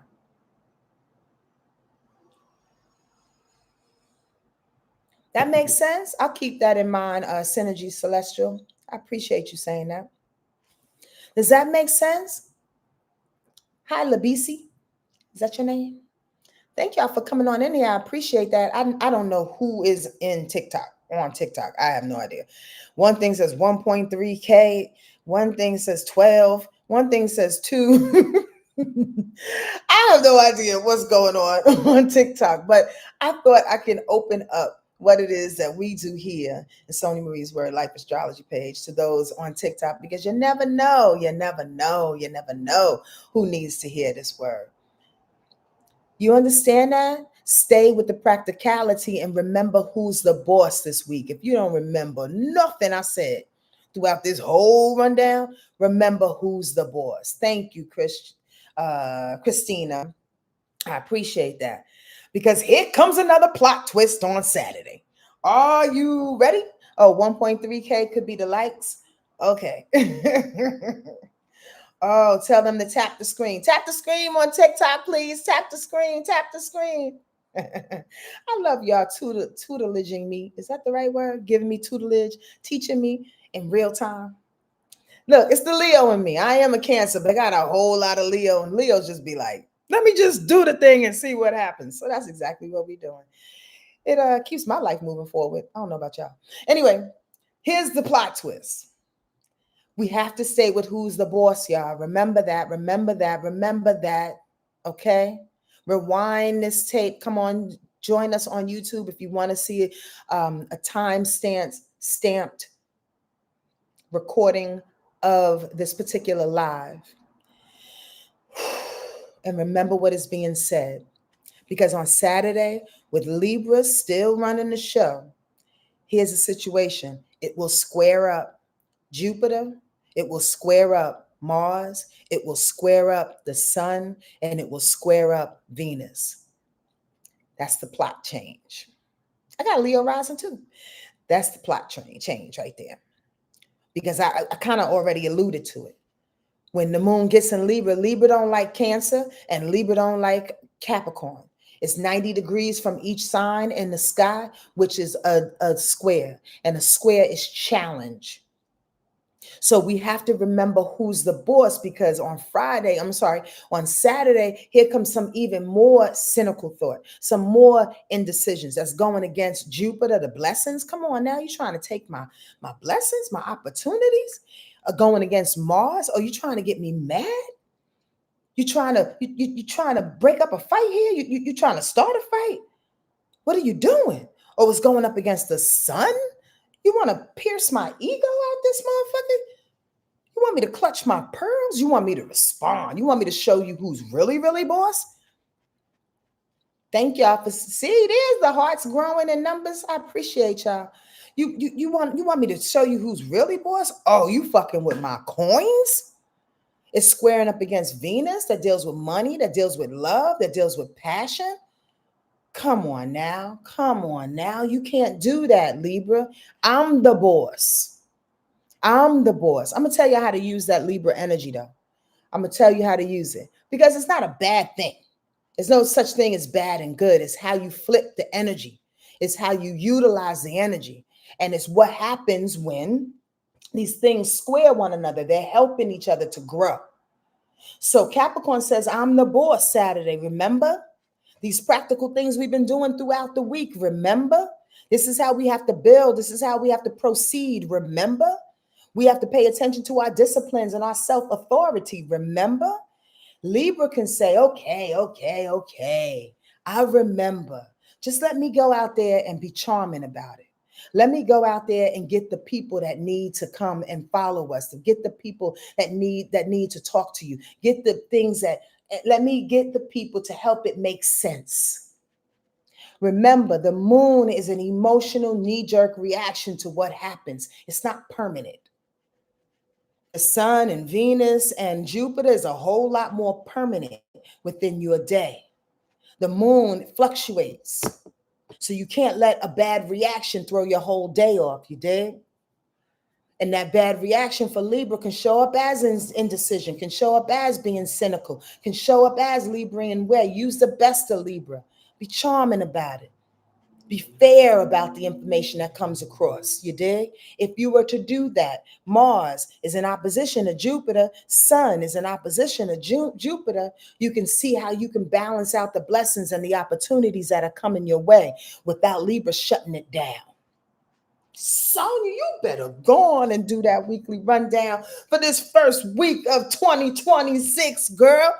That makes sense. I'll keep that in mind, Synergy Celestial. I appreciate you saying that. Does that make sense? Hi, Labisi. Is that your name? Thank y'all for coming on in here. I appreciate that. I don't know who is in TikTok, on TikTok. I have no idea. One thing says 1.3K. One thing says 12. One thing says 2. I have no idea what's going on TikTok, but I thought I can open up what it is that we do here in Sonia Marie's Wordlife Astrology page to those on TikTok, because you never know, you never know, you never know who needs to hear this word. You understand that? Stay with the practicality and remember who's the boss this week. If you don't remember nothing I said throughout this whole rundown, remember who's the boss. Thank you, Christina. I appreciate that, because here comes another plot twist on Saturday. Are you ready? Oh, 1.3K could be the likes. Okay. Oh, tell them to tap the screen. Tap the screen on TikTok, please. Tap the screen. Tap the screen. I love y'all tutelaging me. Is that the right word? Giving me tutelage, teaching me in real time. Look, it's the Leo in me. I am a Cancer, but I got a whole lot of Leo, and Leo's just be like, let me just do the thing and see what happens. So that's exactly what we're doing. It keeps my life moving forward. I don't know about y'all. Anyway, here's the plot twist. We have to stay with who's the boss, y'all. Remember that, remember that, remember that. Okay? Rewind this tape. Come on, join us on YouTube if you want to see a time stamped recording of this particular live. And remember what is being said. Because on Saturday, with Libra still running the show, here's the situation. It will square up Jupiter, it will square up Mars, it will square up the Sun, and it will square up Venus. That's the plot change. I got Leo rising too. That's the plot change right there. Because I kind of already alluded to it. When the moon gets in Libra, Libra don't like Cancer and Libra don't like Capricorn. It's 90 degrees from each sign in the sky, which is a square. And a square is challenge. So we have to remember who's the boss, because on Saturday, here comes some even more cynical thought, some more indecisions that's going against Jupiter, the blessings. Come on now, you're trying to take my blessings, my opportunities, going against Mars. Or you trying to get me mad? You trying to break up a fight here? You trying to start a fight? What are you doing? Oh, it's going up against the Sun? You want to pierce my ego out this motherfucker? You want me to clutch my pearls? You want me to respond? You want me to show you who's really, really boss? Thank y'all for there's the hearts growing in numbers. I appreciate y'all. You want me to show you who's really boss? Oh, you fucking with my coins? It's squaring up against Venus, that deals with money, that deals with love, that deals with passion. Come on now. Come on now. You can't do that, Libra. I'm the boss. I'm the boss. I'm going to tell you how to use that Libra energy, though. I'm going to tell you how to use it, because it's not a bad thing. There's no such thing as bad and good. It's how you flip the energy. It's how you utilize the energy. And it's what happens when these things square one another. They're helping each other to grow. So Capricorn says, I'm the boss Saturday. Remember these practical things we've been doing throughout the week. Remember, this is how we have to build. This is how we have to proceed. Remember, we have to pay attention to our disciplines and our self-authority. Remember, Libra can say, okay. I remember. Just let me go out there and be charming about it. Let me go out there and get the people that need to come and follow us, to get the people that need to talk to you, get the things let me get the people to help it make sense. Remember, the moon is an emotional knee-jerk reaction to what happens. It's not permanent. The Sun and Venus and Jupiter is a whole lot more permanent within your day. The moon fluctuates. So you can't let a bad reaction throw your whole day off, you dig? And that bad reaction for Libra can show up as indecision, can show up as being cynical, can show up as Librian way. Use the best of Libra. Be charming about it. Be fair about the information that comes across. You dig? If you were to do that, Mars is in opposition to Jupiter, Sun is in opposition to Jupiter. You can see how you can balance out the blessings and the opportunities that are coming your way without Libra shutting it down. Sonya, you better go on and do that weekly rundown for this first week of 2026, girl.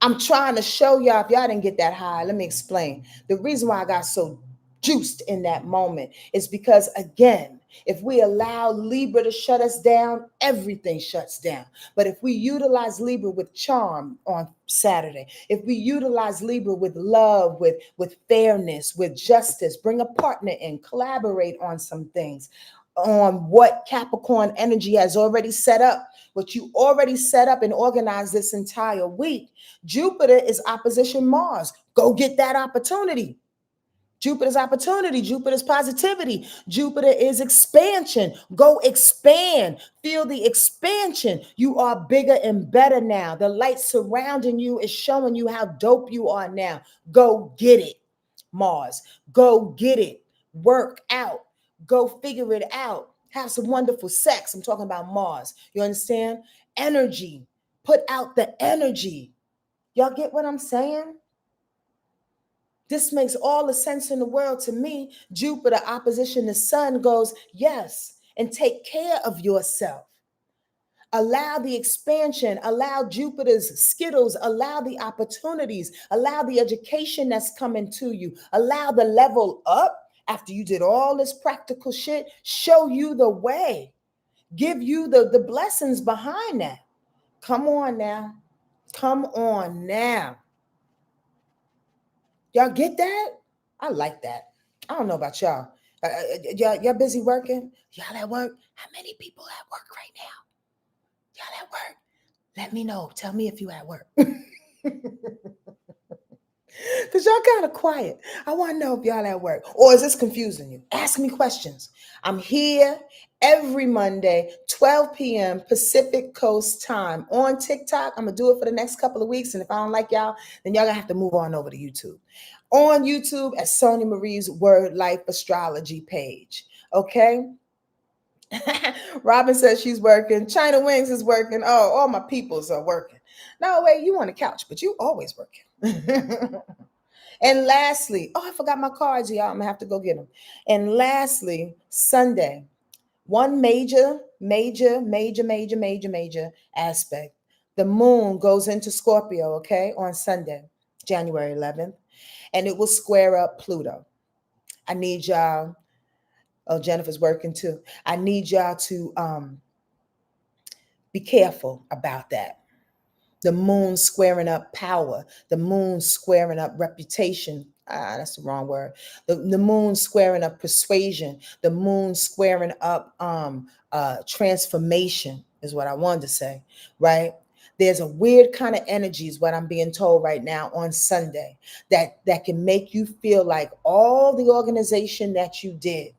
I'm trying to show y'all, if y'all didn't get that high, let me explain. The reason why I got so juiced in that moment is because, again, if we allow Libra to shut us down, everything shuts down. But if we utilize Libra with charm on Saturday, if we utilize Libra with love, with fairness, with justice, bring a partner in, collaborate on some things, on what Capricorn energy has already set up, what you already set up and organized this entire week. Jupiter is opposition Mars. Go get that opportunity. Jupiter's opportunity, Jupiter's positivity, Jupiter is expansion. Go expand. Feel the expansion. You are bigger and better now. The light surrounding you is showing you how dope you are now. Go get it, Mars. Go get it. Work out. Go figure it out. Have some wonderful sex. I'm talking about Mars. You understand? Energy. Put out the energy. Y'all get what I'm saying? This makes all the sense in the world to me. Jupiter opposition the sun goes, yes, and take care of yourself. Allow the expansion, allow Jupiter's skittles, allow the opportunities, allow the education that's coming to you, allow the level up after you did all this practical shit, show you the way, give you the blessings behind that. Come on now. Come on now. Y'all get that? I like that. I don't know about y'all. Y'all busy working? Y'all at work? How many people at work right now? Y'all at work? Let me know. Tell me if you at work. Because y'all kind of quiet. I want to know if y'all at work. Or is this confusing you? Ask me questions. I'm here every Monday, 12 p.m. Pacific Coast time on TikTok. I'm going to do it for the next couple of weeks. And if I don't like y'all, then y'all going to have to move on over to YouTube. On YouTube at Sonia Marie's Wordlife Astrology page. Okay? Robin says she's working. China Wings is working. Oh, all my peoples are working. No, wait, you on the couch, but you always working. And lastly, I forgot my cards, y'all. I'm going to have to go get them. And lastly, Sunday, one major aspect. The moon goes into Scorpio, okay, on Sunday, January 11th, and it will square up Pluto. I need y'all. Oh, Jennifer's working too. I need y'all to be careful about that. The moon squaring up power. The moon squaring up reputation. That's the wrong word. The moon squaring up persuasion. The moon squaring up transformation is what I wanted to say, right? There's a weird kind of energy is what I'm being told right now on Sunday that can make you feel like all the organization that you did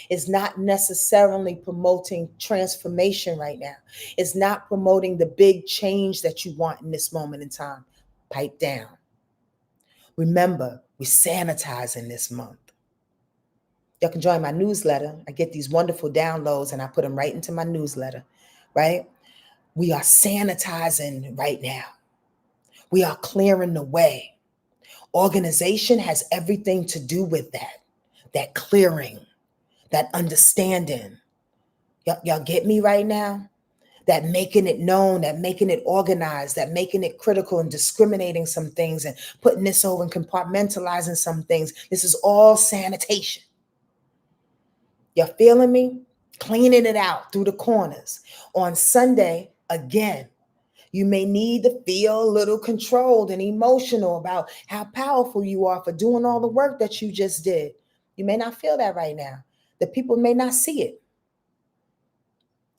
is not necessarily promoting transformation right now. It's not promoting the big change that you want in this moment in time. Pipe down. Remember, we're sanitizing this month. Y'all can join my newsletter. I get these wonderful downloads and I put them right into my newsletter, right? We are sanitizing right now. We are clearing the way. Organization has everything to do with that clearing, that understanding. Y'all get me right now? That making it known, that making it organized, that making it critical and discriminating some things and putting this over and compartmentalizing some things. This is all sanitation. Y'all feeling me? Cleaning it out through the corners. On Sunday, again, you may need to feel a little controlled and emotional about how powerful you are for doing all the work that you just did. You may not feel that right now. The people may not see it.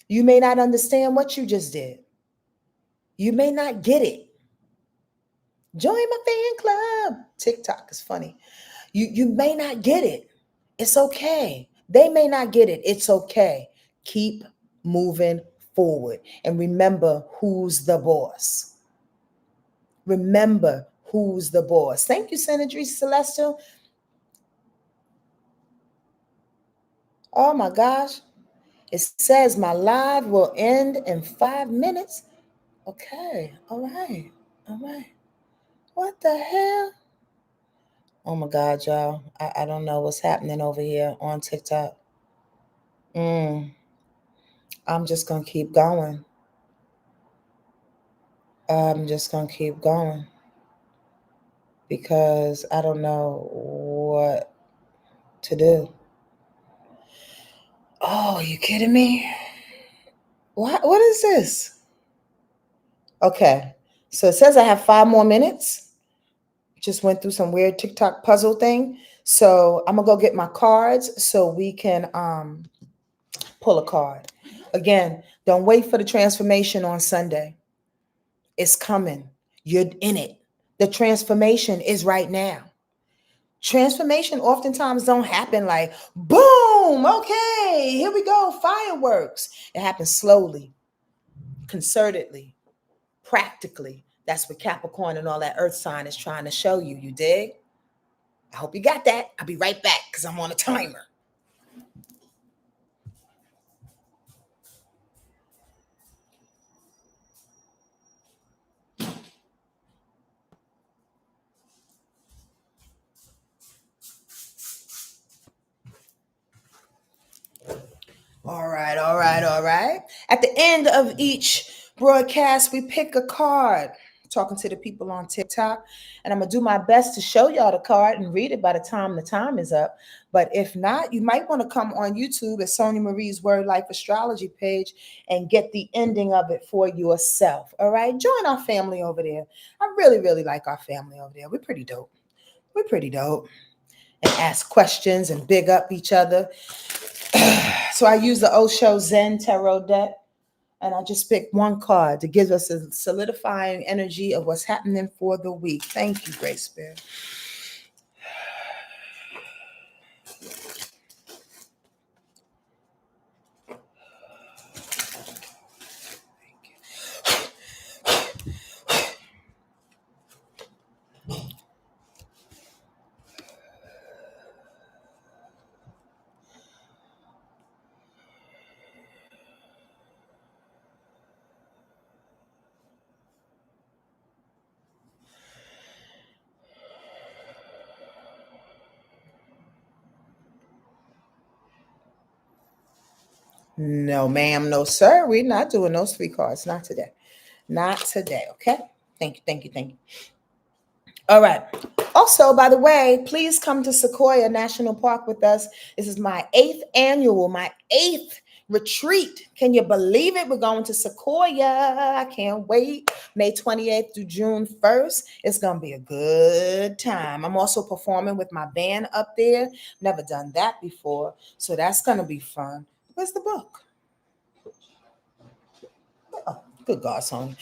You may not understand what you just did. You may not get it. Join my fan club. TikTok is funny. You may not get it. It's okay. They may not get it. It's okay. Keep moving forward. And remember who's the boss. Remember who's the boss. Thank you, Senator Celestial. Oh my gosh. It says my live will end in 5 minutes. Okay. All right. All right. What the hell? Oh my God, y'all. I don't know what's happening over here on TikTok. Mm, I'm just going to keep going. I'm just going to keep going because I don't know what to do. Oh, you kidding me? What is this? Okay. So it says I have 5 more minutes. Just went through some weird TikTok puzzle thing. So I'm gonna go get my cards so we can pull a card. Again, don't wait for the transformation on Sunday. It's coming. You're in it. The transformation is right now. Transformation oftentimes don't happen like boom, okay, here we go, fireworks. It happens slowly, concertedly, practically. That's what Capricorn and all that earth sign is trying to show you. You dig? I hope you got that. I'll be right back because I'm on a timer. All right, all right, all right. At the end of each broadcast, we pick a card. Talking to the people on TikTok, and I'm gonna do my best to show y'all the card and read it by the time is up. But if not, you might want to come on YouTube at Sonia Marie's Wordlife Astrology page and get the ending of it for yourself. All right, join our family over there. I really, really like our family over there. We're pretty dope. We're pretty dope. And ask questions and big up each other. So I use the Osho Zen Tarot deck, and I just picked one card to give us a solidifying energy of what's happening for the week. Thank you, Great Spirit. No, ma'am, no, sir. We're not doing those three cards. Not today. Not today. Okay. Thank you. Thank you. Thank you. All right. Also, by the way, please come to SEQUOIA National Park with us. This is my eighth retreat. Can you believe it? We're going to SEQUOIA. I can't wait. May 28th through June 1st. It's going to be a good time. I'm also performing with my band up there. Never done that before. So that's going to be fun. Where's the book? Oh, good God, Sonya.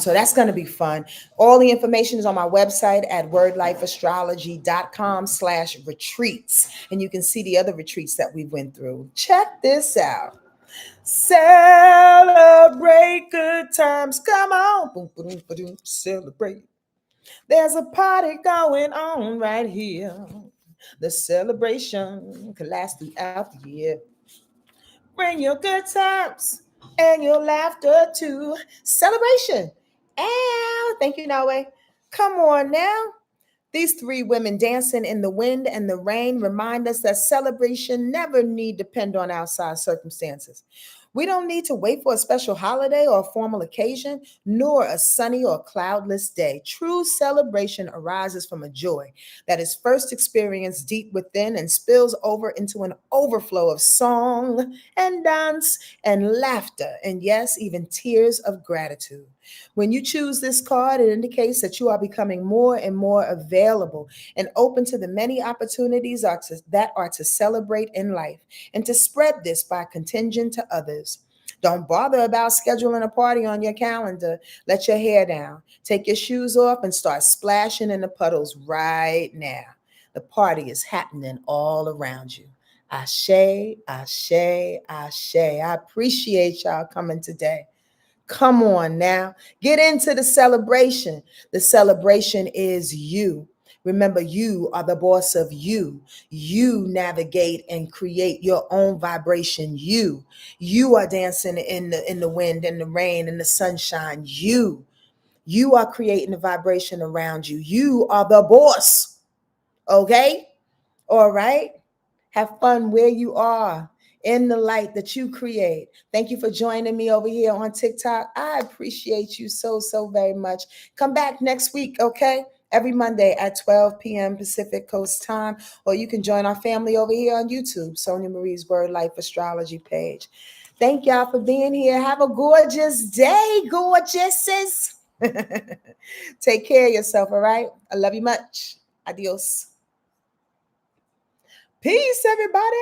So that's going to be fun. All the information is on my website at wordlifeastrology.com/retreats. And you can see the other retreats that we went through. Check this out. Celebrate good times. Come on. Boom, boom, boom, celebrate. There's a party going on right here. The celebration can last throughout the year. Bring your good times and your laughter to celebration. And thank you, Noe. Come on now. These three women dancing in the wind and the rain remind us that celebration never need depend on outside circumstances. We don't need to wait for a special holiday or a formal occasion, nor a sunny or cloudless day. True celebration arises from a joy that is first experienced deep within and spills over into an overflow of song and dance and laughter, and yes, even tears of gratitude. When you choose this card, it indicates that you are becoming more and more available and open to the many opportunities that are to celebrate in life and to spread this by contingent to others. Don't bother about scheduling a party on your calendar. Let your hair down. Take your shoes off and start splashing in the puddles right now. The party is happening all around you. Ashe, ashe, ashe. I appreciate y'all coming today. Come on now. Get into the celebration. The celebration is you. Remember, you are the boss of you. You navigate and create your own vibration. You are dancing in the wind and the rain and the sunshine. You are creating the vibration around you. You are the boss. Okay? All right? Have fun where you are in the light that you create. Thank you for joining me over here on TikTok. I appreciate you so very much. Come back next week, okay? Every Monday at 12 p.m. Pacific Coast time, or you can join our family over here on YouTube, Sonja Marie's Wordlife Astrology page. Thank y'all for being here. Have a gorgeous day, gorgeouses. Take care of yourself, all right? I love you much. Adios. Peace, everybody.